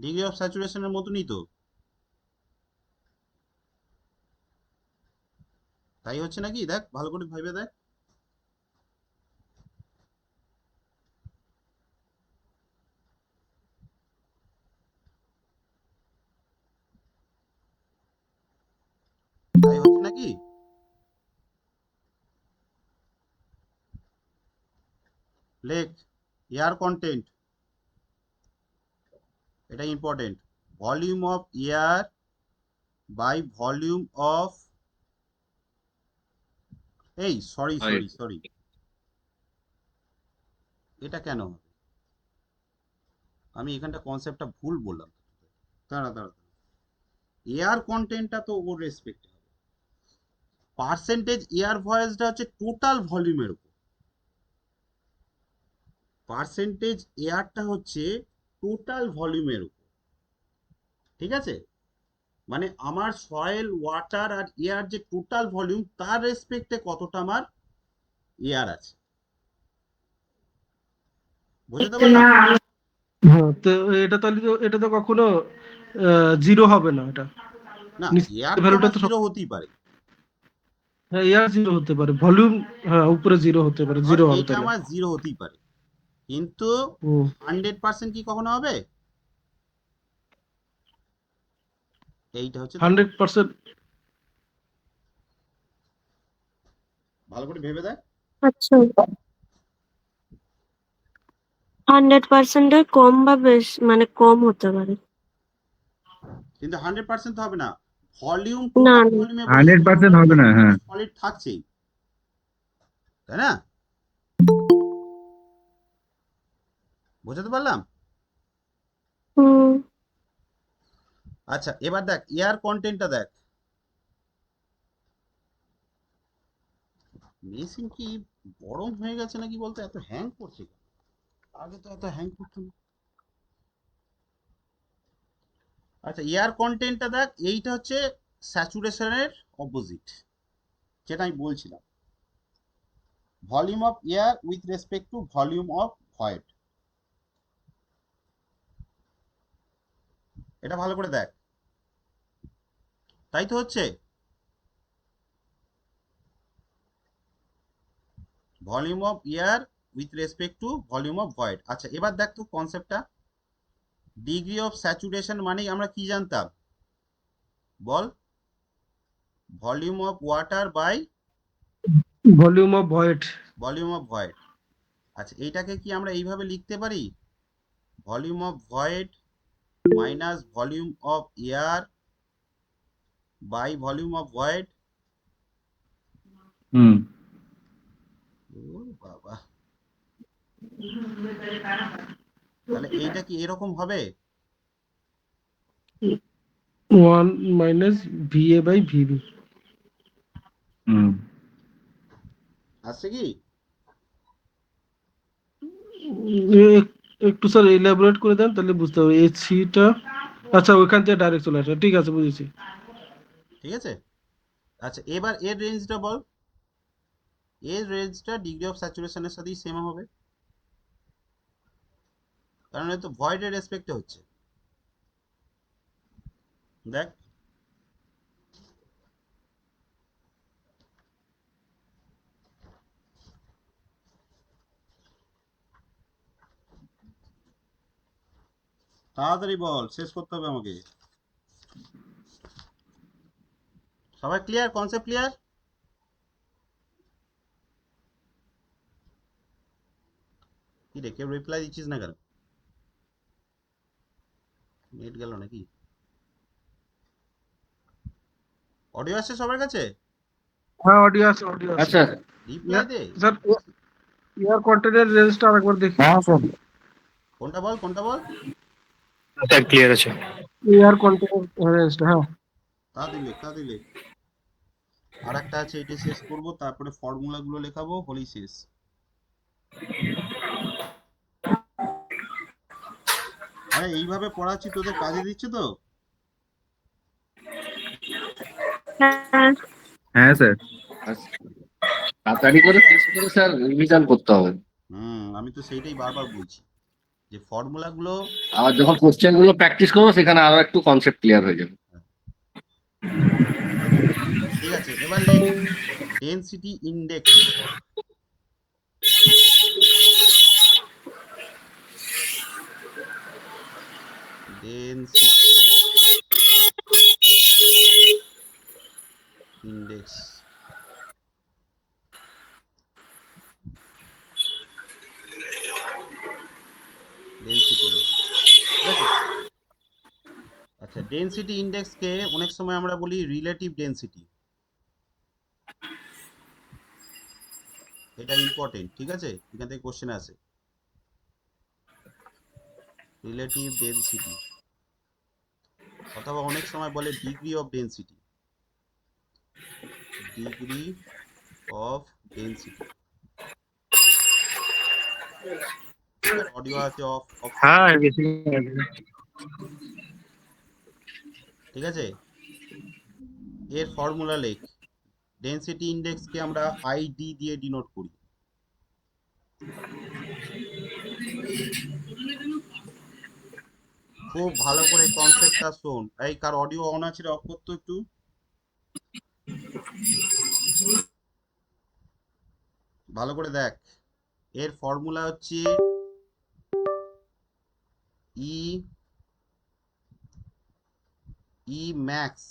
ডিগ্রি অফ স্যাচুরেশনের মতনই তো, তাই হচ্ছে নাকি? দেখ ভালো করে ভেবে দেখ। তাই হচ্ছে নাকি? লেখ এয়ার কন্টেন্ট, এটা important. Volume of air by volume of, এই সরি সরি সরি, এটা কেন হবে? আমি এখানটা কনসেপ্টটা ভুল বললাম। দাঁড়া দাঁড়া, এয়ার কন্টেন্টটা তো ওর রেসপেক্টে হবে। পার্সেন্টেজ এয়ার ভয়েসটা হচ্ছে টোটাল ভলিউমের উপর, পার্সেন্টেজ এয়ারটা হচ্ছে টোটাল ভলিউমের উপর। ঠিক আছে, মানে আমার সয়েল, ওয়াটার আর এয়ার যে টোটাল ভলিউম, তার রেসপেক্টে কতটা আমার এয়ার আছে। বুঝতে পারলাম? হ্যাঁ, তো এটা তাহলে তো এটা তো কখনো জিরো হবে না এটা। না, এয়ার নিশ্চিত তো ভ্যালুটা আমার তো জিরো হতেই পারে। হ্যাঁ এয়ার জিরো হতে পারে, ভলিউম হ্যাঁ উপরে জিরো হতে পারে, ধর জিরো হবে এইটা তাহলে। আমার জিরো হতেই পারে, কিন্তু হুম। 100% কি কখনো হবে? এইটা হচ্ছে তার কথা। 100%। ভালো করে ভেবে দেখ। আচ্ছা, 100%-এর কম বা বেশ মানে কম হতে পারে। কিন্তু 100% তো হবে না। ভলিউম, না টোটাল না, ভলিউমে বলছি, 100% তার হবে না, মধ্যে হ্যাঁ। সলিড থাকছেই, তাই না? বোঝাতে পারলাম? হুম, আচ্ছা, এবার দেখ এয়ার কন্টেন্টটা দেখ। মেশিন কি গরম হয়ে গেছে নাকি বলতে এত হ্যাং করছে কেন? আগে তো এত হ্যাং করতো না। আচ্ছা, এয়ার কন্টেন্টটা দেখ, এইটা হচ্ছে স্যাচুরেশনের অপোজিট, যেটা আমি বলছিলাম, volume of air with respect to volume of void. এটা ভালো করে দেখ। তাই তো হচ্ছে volume of air with respect to volume of void. আচ্ছা এবার দেখ তো কনসেপ্টটা, ডিগ্রি অফ স্যাচুরেশন মানেই আমরা কি জানতাম বল, volume of water by volume of void. Volume of void. আচ্ছা এইটাকে কি আমরা এইভাবে লিখতে পারি, volume of void minus volume of air by volume of void? হুম। ও বাবা, তাহলে এইটা কি এরকম হবে? 1 মাইনাস VA বাই VB। হুম। আসছে কি? একটু স্যার এলাবোরেট করে দেন তাহলে বুঝতে হবে HCটা। আচ্ছা ওইখান থেকে ডাইরেক্ট চলে আসে, ঠিক আছে বুঝেছি। ঠিক আছে। আচ্ছা এবার এর রেঞ্জটা বল, এর রেঞ্জটা ডিগ্রি অফ স্যাচুরেশনের সাথেই সেম হবে, কারণ এ তো ভয়েডের রেসপেক্টে হচ্ছে। দেখ তাড়াতাড়ি বল, শেষ করতে হবে আমাকে। সবাই ক্লিয়ার, কনসেপ্ট ক্লিয়ার? কি রে কেউ রিপ্লাই দিচ্ছিস না কেন? নেট গেল নাকি? অডিও আসছে সবার কাছে? হ্যাঁ অডিও আছে, অডিও আছে। আচ্ছা। রিপ্লাই দে। স্যার এয়ার কন্টেনার রেঞ্জটা আরেকবার দেখি। হ্যাঁ স্যার। কোনটা বল, কোনটা বল? স্যার ক্লিয়ার আছে। এয়ার কন্টেনার রেঞ্জটা, হ্যাঁ। তাড়াতাড়ি লেখ। আর একটা আছে, এটা শেষ করব, তারপরে ফর্মুলা গুলো লেখাবো, হলেই শেষ। আরে এইভাবে পড়াচ্ছি তোদের কাজে দিচ্ছে তো? হ্যাঁ হ্যাঁ স্যার, তাড়াতাড়ি করে শেষ করে স্যার রিভিশন করতে হবে। আমি তো সেইটাই বারবার বলছি যে ফর্মুলা গুলো। আবার যখন কোশ্চেন গুলো প্র্যাকটিস করবো সেখানে আরো একটু কনসেপ্ট ক্লিয়ার হয়ে যাবে। ঠিক আছে এবার লেখ density index. Density index density index, ঠিক আছে। আচ্ছা ডেনসিটি ইন্ডেক্সকে অনেক সময় আমরা বলি রিলেটিভ ডেনসিটি, এটা ইম্পর্টেন্ট, ঠিক আছে, এখান থেকে কোশ্চেন আসে। রিলেটিভ ডেনসিটি অথবা অনেক সময় বলে degree of density, degree of density. Audio আছে অফ অফ, হ্যাঁ ঠিক আছে। এর ফর্মুলা লেখ, ডেনসিটি ইন্ডেক্সকে আমরা আইডি দিয়ে ডিনোট করি। খুব ভালো করে কনসেপ্টটা শোন। এই কার অডিও অন আছে রে, অফ করতো একটু। ভালো করে দেখ, এর ফর্মুলা হচ্ছে ই ম্যাক্স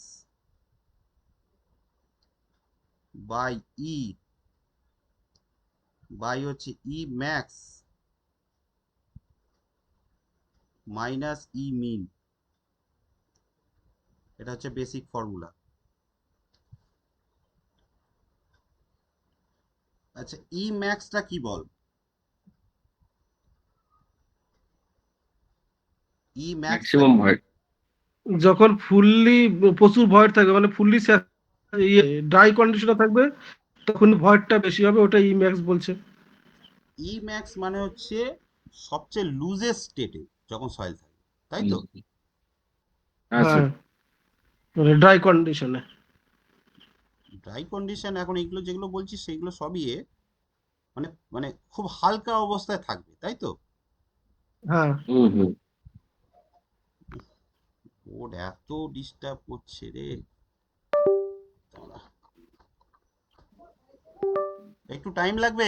বাই হচ্ছে ই ম্যাক্স মাইনাস ই মিন। এটা হচ্ছে বেসিক ফর্মুলা। আচ্ছা ই ম্যাক্সটা কি বল? ই ম্যাক্স ম্যাক্সিমাম ভয়েড। যখন ফুললি প্রচুর ভয়েড থাকবে, মানে ফুললি ড্রাই কন্ডিশনে থাকবে, তখন ভয়েডটা বেশি হবে, ওটা ইম্যাক্স বলছে। ই ম্যাক্স মানে হচ্ছে সবচেয়ে লুজেস্ট স্টেটে যখন সয়েল থাকে, তাই তো? আচ্ছা। হ্যাঁ মানে ড্রাই কন্ডিশনে। ড্রাই কন্ডিশন এখন এগুলো যেগুলো বলছি সেগুলো সবই মানে মানে খুব হালকা অবস্থায় থাকবে, তাই তো? হ্যাঁ হুম হুম। ওর এত ডিস্টার্ব করছে রে। তোমরা একটু টাইম লাগবে।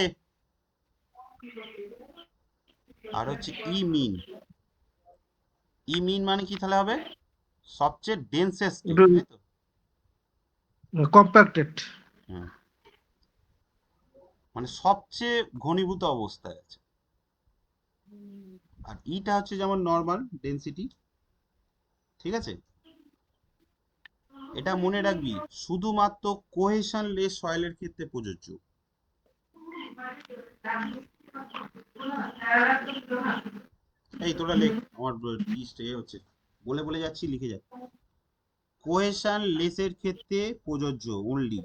আর হচ্ছে ই মিন। ই মিন মানে কি তাহলে হবে? সবচেয়ে ডেন্সেস্ট, তাই তো? কম্প্যাক্টেড। হুম, মানে সবচেয়ে ঘনীভূত অবস্থায় আছে। আর ইটা হচ্ছে যেমন নর্মাল ডেন্সিটি, ঠিক আছে? এটা মনে রাখবি শুধুমাত্র কোহেশন লেস সয়েলের ক্ষেত্রে প্রযোজ্য। এই তোরা লেখ, আমার টিস্ট হচ্ছে, বলে বলে যাচ্ছি, লিখে যা। কোহেশন লেসের ক্ষেত্রে প্রযোজ্য অনলি।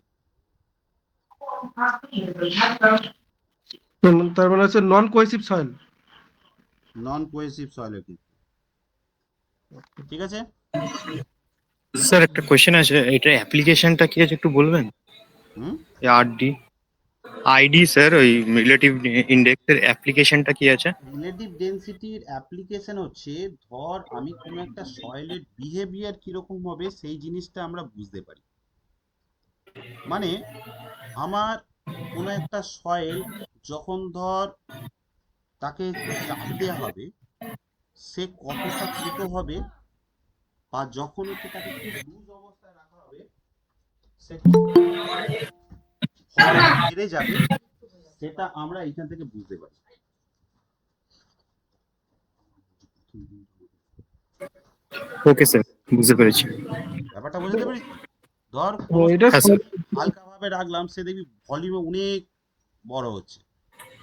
তার মানে হচ্ছে নন কোহেসিভ সয়েল। নন কোহেসিভ সয়েলের ক্ষেত্রে, ঠিক আছে? স্যার একটা কোয়েশ্চেন আছে, এটার অ্যাপ্লিকেশনটা কি আছে একটু বলবেন? হুম, আরডি আইডি স্যার, ওই রিলেটিভ ইন্ডেক্সের অ্যাপ্লিকেশনটা কি আছে? রিলেটিভ ডেনসিটির অ্যাপ্লিকেশন হচ্ছে, ধর আমি কোনো একটা সয়েলের বিহেভিয়ার কিরকম হবে সেই জিনিসটা আমরা বুঝতে পারি। মানে আমার কোনো একটা সয়েল যখন ধর তাকে চাপ দেওয়া হবে, সে কতটা ছোট হবে, বা যখন হচ্ছে তাকে খুব লুজ অবস্থায় রাখা হবে, সে কতটা বেড়ে যাবে, সেটা আমরা এইখান থেকে বুঝতে পারি। ওকে স্যার, বুঝতে পেরেছি। ব্যাপারটা বুঝতে পেরেছি? ধর ও, কোনো এটা হ্যাঁ স্যার। হালকা ভাবে রাখলাম, সে দেখবি ভলিউমে অনেক বড় হচ্ছে।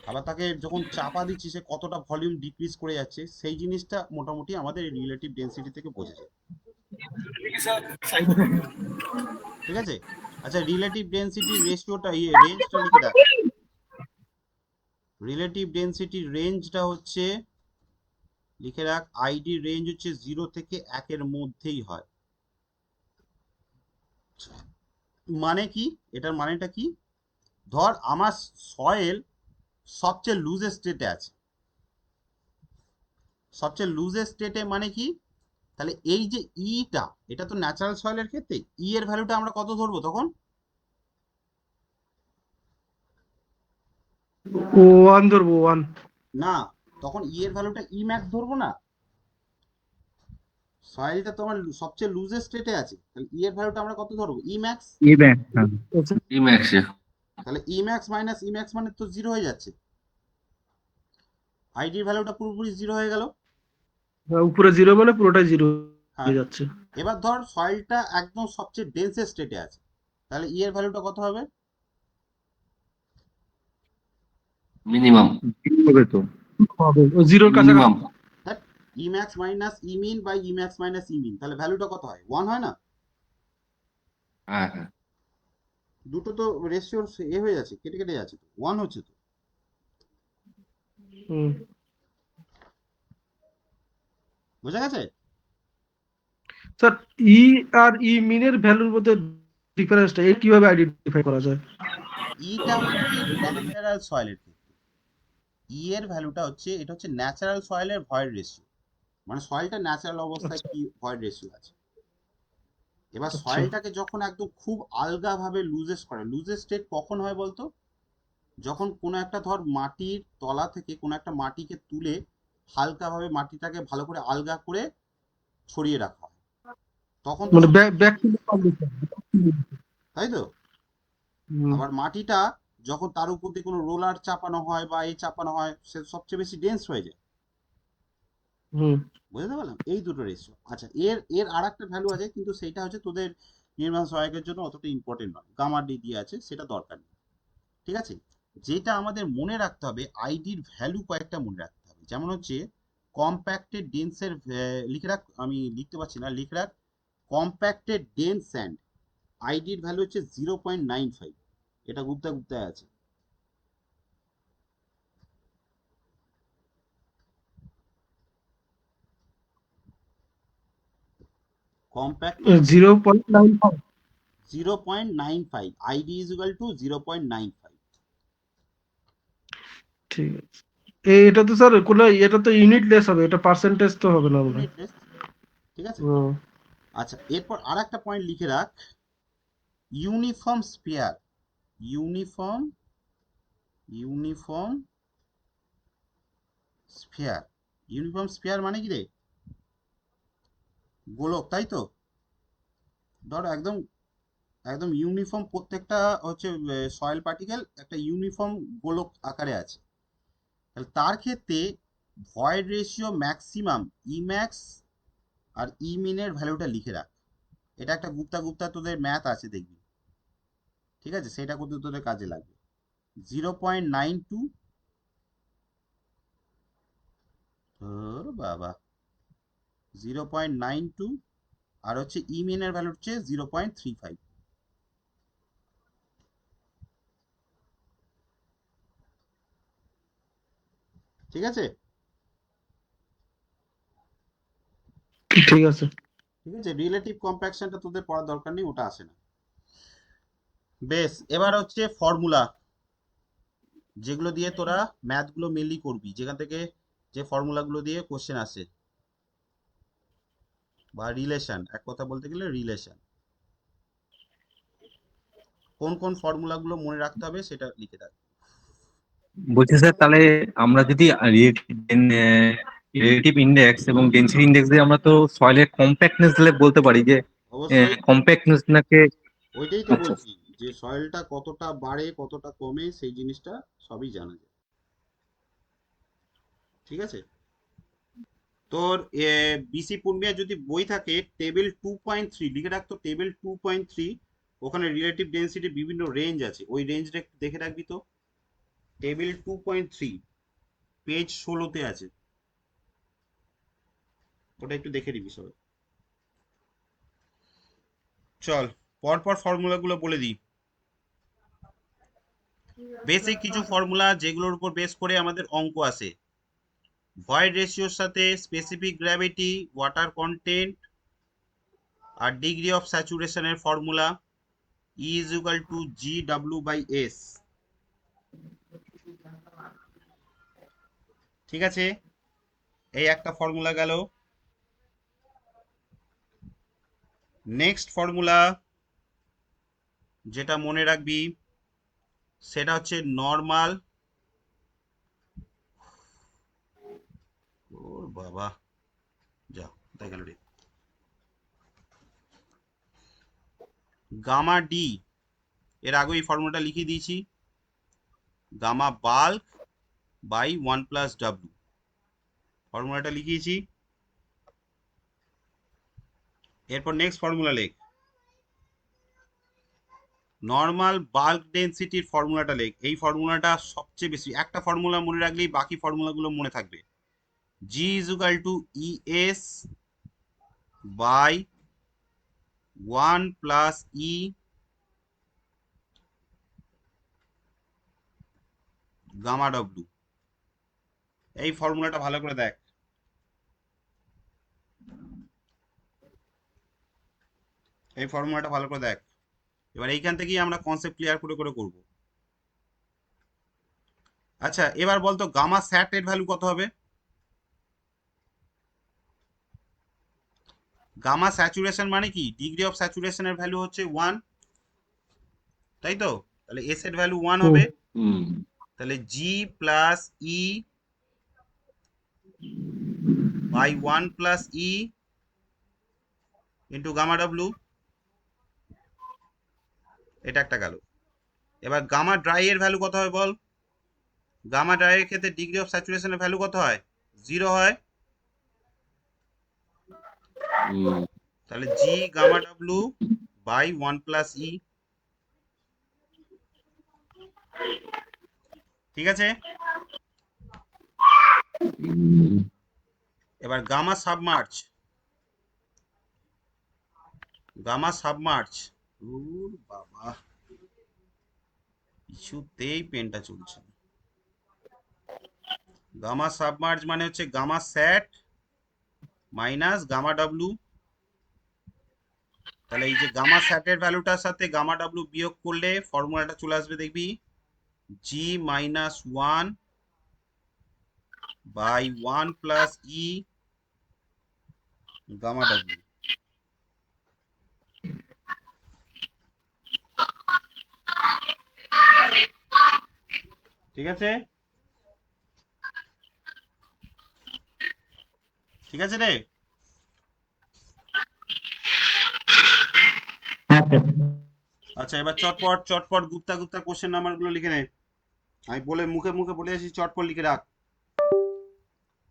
আবার তাকে যখন চাপা দিচ্ছি সে কতটা ভলিউম ডিক্রিজ করে যাচ্ছে, সেই জিনিসটা মোটামুটি আমাদের রিলেটিভ ডেন্সিটি থেকে বোঝা যায়, ঠিক আছে? আচ্ছা, রিলেটিভ ডেন্সিটি রেশিওটা, রেঞ্জটা লিখে রাখ। রিলেটিভ ডেন্সিটি রেঞ্জটা হচ্ছে, লিখে রাখ, আইডি রেঞ্জ হচ্ছে 0 থেকে 1 এর মধ্যেই হয়। মানে কি, এটার মানেটা কি? ধর আমার সয়েল সবচেয়ে লুজেস্ট স্টেটে আছে। সবচেয়ে লুজেস্ট স্টেটে মানে কি? তাহলে এই যে ইটা, এটা তো ন্যাচারাল সয়েলের ক্ষেত্রে ই এর ভ্যালুটা আমরা কত ধরবো তখন? ওয়ান ধরবো, ওয়ান। না, তখন ই এর ভ্যালুটা ই ম্যাক্স ধরবো না। সয়েলটা তো আমার সবচেয়ে লুজেস্ট স্টেটে আছে, তাহলে ই এর ভ্যালুটা আমরা কত ধরবো? ই ম্যাক্স। তাহলে ই ম্যাক্স মাইনাস ই ম্যাক্স মানে তো 0 হয়ে যাচ্ছে, আইডির ভ্যালুটা পুরোপুরি 0 হয়ে গেল। উপরে জিরো মানে পুরোটাই জিরো হ্যাঁ, হয়ে যাচ্ছে। এবার ধর সয়েলটা একদম সবচেয়ে ডেন্সেস্ট স্টেটে আছে, তাহলে ই এর ভ্যালুটা কত হবে? মিনিমাম হবে তো। জিরোর কাছাকাছি। Minimum E max minus E min by E max minus E min, তাহলে ভ্যালুটা কত হয়? 1 হয় না? হ্যাঁ হ্যাঁ দুটো তো রেশিওর হয়ে যাচ্ছে, কেটে কেটে যাচ্ছে, তো 1 হচ্ছে তো। হুম। বোঝা গেছে? স্যার, ই আর ই মিনের ভ্যালুর মধ্যে ডিফারেন্সটা কিভাবে আইডেন্টিফাই করা যায়? ইটা হচ্ছে ন্যাচারাল সয়েলের ক্ষেত্রে, ই এর ভ্যালুটা হচ্ছে, এটা হচ্ছে ন্যাচারাল সয়েলের ভয়েড রেশিও, মানে সয়েলটা ন্যাচারাল অবস্থায় আচ্ছা, কি ভয়েড রেশিও আছে। এবার আচ্ছা। সয়েলটাকে যখন একদম খুব আলগা ভাবে লুজেস্ট করে, লুজেস্ট স্টেট কখন হয় বলতো? যখন কোনো একটা ধর মাটির তলা থেকে কোনো একটা মাটিকে তুলে হালকাভাবে মাটিটাকে ভালো করে আলগা করে ছড়িয়ে রাখা হয়, তখন তো মানে সবচেয়ে ব্যাক বেশি, টু তাই তো? আবার মাটিটা যখন তার উপর দিয়ে কোনো রোলার চাপানো হয় বা এই চাপানো হয়, সে সবচেয়ে বেশি ডেন্স হয়ে যায়। হুম। বুঝতে পারলাম এই দুটো রেশিও। আচ্ছা, এর এর আর একটা ভ্যালু আছে, কিন্তু সেইটা হচ্ছে তোদের নির্মাণ সহায়কের জন্য অতটা ইম্পর্টেন্ট নয়, গামা ডি দিয়ে আছে, সেটা দরকার নেই, ঠিক আছে? যেটা আমাদের মনে রাখতে হবে, আইডির ভ্যালু কয়েকটা মনে রাখতে হবে, যেমন হচ্ছে কম্প্যাক্টেড ডেন্সের, লিখে রাখ, আমি লিখতে পারছি না, লিখে রাখ, কম্প্যাক্টেড ডেন্স স্যান্ড আইডির ভ্যালু হচ্ছে 0.95, এটা গুপ্তা গুপ্তায় আছে। Compacted 0.95। 0.95, ID is equal two 0.95। ঠিক আছে। এটা তো স্যার কোনো, এটা তো ইউনিটলেস হবে, এটা পার্সেন্টেজ তো হবে না মনে হয়। ইউনিটলেস, ঠিক আছে? হুম। আচ্ছা, এরপর আর একটা পয়েন্ট লিখে রাখ, uniform spear, uniform uniform sphere, uniform sphere মানে কি রে? গোলক, তাই তো? ধর একদম একদম ইউনিফর্ম, প্রত্যেকটা হচ্ছে সয়েল পার্টিকেল একটা ইউনিফর্ম গোলক আকারে আছে। তাহলে তার ক্ষেত্রে ভয়েড রেশিও ম্যাক্সিমাম ইম্যাক্স আর ইমিনের ভ্যালুটা লিখে রাখ। এটা একটা গুপ্তা তোদের ম্যাথ আছে দেখবি, ঠিক আছে? সেটা করতে তোদের কাজে লাগবে। 0.92, বাবা 0.92, আর হচ্ছে ইমিনের ভ্যালু হচ্ছে 0.35। ঠিক আছে? ঠিক আছে। ঠিক আছে, রিলেটিভ কম্প্যাকশনটা তোদের পড়ার দরকার নেই, ওটা আসে না। বেশ, এবার হচ্ছে ফর্মুলা, যেগুলো দিয়ে তোরা ম্যাথগুলো মেনলি করবি, যেখান থেকে যে ফর্মুলাগুলো দিয়ে কোশ্চেন আসে, বা রিলেশন, এক কথা বলতে গেলে রিলেশন। কোন কোন ফর্মুলাগুলো মনে রাখতে হবে সেটা লিখে রাখ। বলছি স্যার, তাহলে আমরা যদি রিলেটিভ ইন্ডেক্স এবং ডেনসিটি ইন্ডেক্স দিয়ে আমরা তো সয়েলের কম্প্যাক্টনেস দিলে বলতে পারি যে অবশ্যই, কম্প্যাক্টনেস নাকি। ওইটাই তো আচ্ছা, বলছি, যে সয়েলটা কতটা বাড়ে কতটা কমে সেই জিনিসটা সবই জানা যায়। ঠিক আছে? তোর বিসি পূর্ণিয়া যদি বই থাকে, টেবিল 2.3 লিখে রাখতো, টেবিল 2.3, ওখানে রিলেটিভ ডেন্সিটি বিভিন্ন রেঞ্জ আছে, ওই রেঞ্জটা একটু দেখে রাখবি তো। টেবিল 2.3 পেজ 16-তে আছে, ওটা একটু দেখে নিবি সবাই। চল পরপর ফর্মুলাগুলো বলে দিই। বেসিক কিছু ফর্মুলা যেগুলোর উপর বেস করে আমাদের অঙ্ক আসে। ভয়েড রেশিওর সাথে স্পেসিফিক গ্র্যাভিটি, ওয়াটার কন্টেন্ট আর ডিগ্রি অফ স্যাচুরেশনের formula E is equal to GW/S। ঠিক আছে, এই একটা ফর্মুলা গেল। নেক্সট ফর্মুলা যেটা মনে রাখবি সেটা হচ্ছে নর্মাল, ওর বাবা যা তাই গেল রে, গামা ডি, এর আগে এই ফর্মুলাটা লিখে দিয়েছি, গামা বাল্ক বাই 1+W, ফর্মুলাটা লিখিয়েছি। এরপর নেক্সট ফর্মুলা লেখ, নর্মাল বাল্ক ডেন্সিটির ফর্মুলাটা লেখ। এই ফর্মুলাটা সবচেয়ে বেশি, একটা ফর্মুলা মনে রাখলেই বাকি ফর্মুলাগুলো মনে থাকবে। G is equal to ES by 1 plus E gamma W। এই ফর্মুলাটা ভালো করে দেখ, এই ফর্মুলাটা ভালো করে দেখ। এবার এইখান থেকেই আমরা কনসেপ্ট ক্লিয়ার করে করে করব। আচ্ছা এবার বলতো গামা স্যাট এর ভ্যালু কত হবে? গামা স্যাচুরেশন মানে কি? ডিগ্রি অফ স্যাচুরেশনের ভ্যালু হচ্ছে 1, তাই তো? তাহলে এস এর ভ্যালু 1 হবে, হুম। তাহলে G plus E by 1 plus E into gamma W, এটা একটা গেল। এবার গামা ড্রাই এর ভ্যালু কত হয় বল? গামা ড্রাই এর ক্ষেত্রে ডিগ্রি অফ স্যাচুরেশনের ভ্যালু কত হয়? 0 হয়, হুম। তাহলে G gamma W by 1 plus E। ঠিক আছে? হুম। এবার গামা সাবমার্চ, গামা সাবমার্চ, ওর বাবা কিছুতেই পেনটা চলছে না। গামা সাবমার্জ মানে হচ্ছে gamma sat minus gamma W. তাহলে এই যে গামা স্যাটের ভ্যালুটার সাথে গামা ডাব্লু বিয়োগ করলে ফর্মুলাটা চলে আসবে, দেখবি G minus 1 by 1 plus E gamma W. ঠিক আছে, ঠিক আছে রে। আচ্ছা এবার চটপট চটপট গুপ্তা গুপ্তা কোশ্চেন নাম্বার গুলো লিখে নে। আমি বলে মুখে মুখে বলে আসি, চটপট লিখে রাখ।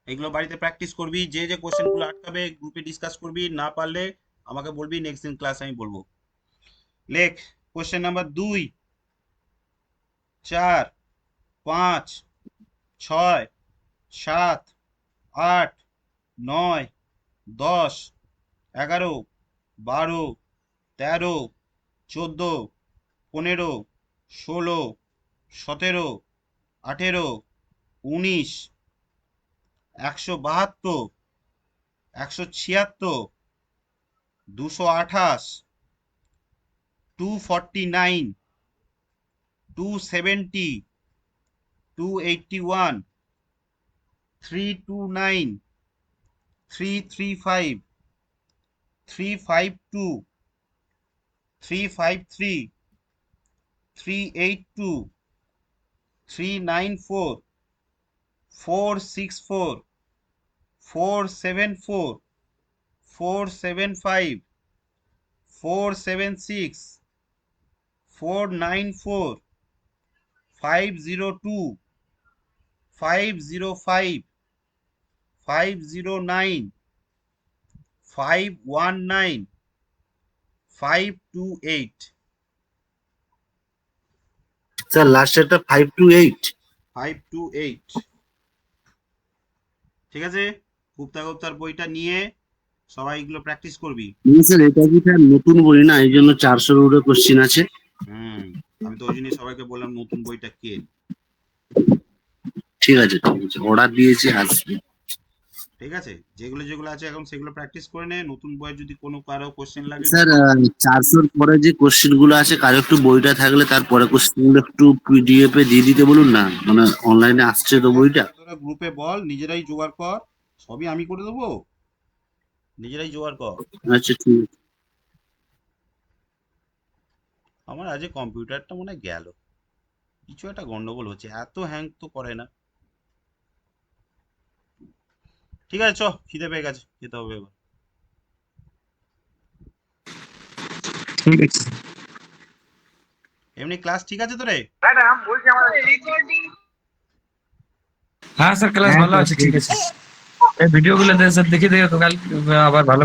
এগুলো বাড়িতে প্র্যাকটিস করবি, যে যে কোশ্চেন গুলো আটকাবে গ্রুপে ডিসকাস করবি, না পারলে আমাকে বলবি, নেক্সট দিন ক্লাস আমি বলবো। লেখ কোশ্চেন নাম্বার 2, 4, 5, 6, 7, 8, 9, 10, 11, 12, 13, 14, 15, 16, 17, 18, 19, 172, 176, 228, 249, 270, 281, 329, 335, 352, 353, 382, 394, 464, 474, 475, 476, 494, 502, 505, 509, 519, 528, স্যার লাস্টেরটা 528। 528। ঠিক আছে, গুপ্তা গুপ্তার বইটা নিয়ে সবাই এগুলো প্র্যাকটিস করবি। স্যার এটা কি স্যার নতুন বই না, এই জন্য 400-এর উপরে কোশ্চিন আছে। আমি তো ওই জন্যই সবাইকে বললাম নতুন বইটা কে। ঠিক আছে ঠিক আছে, অর্ডার দিয়েছি, আসবে। ঠিক আছে, যেগুলো যেগুলো আছে এখন সেগুলো প্র্যাকটিস করে নে। নতুন বইয়ে যদি কোনো কারো কোশ্চেন লাগে, স্যার 400-এর পরে যে কোশ্চিন গুলো আছে, কারো একটু বইটা থাকলে তারপরে কোশ্চিন গুলো একটু পিডিএফ এ দিয়ে দিতে বলুন না, মানে অনলাইনে আসছে তো বইটা। তোরা গ্রুপে বল, নিজেরাই জোগাড় কর, সবই আমি করে দেবো, নিজেরাই জোগাড় কর। আচ্ছা ঠিক আছে। আমার আজ কম্পিউটারটা মনে হয় গেল, কিছু একটা গন্ডগোল হচ্ছে, এত হ্যাং তো করে না। ঠিক আছে, চ, খিদে পেয়ে গেছে, যেতে হবে এবার। ঠিক আছে। এমনি ক্লাস ঠিক আছে তো রে? হ্যাঁ স্যার, ক্লাস ভালো আছে, ঠিক আছে। এই ভিডিও গুলো স্যার দেখে দেখে তো কাল আবার ভালো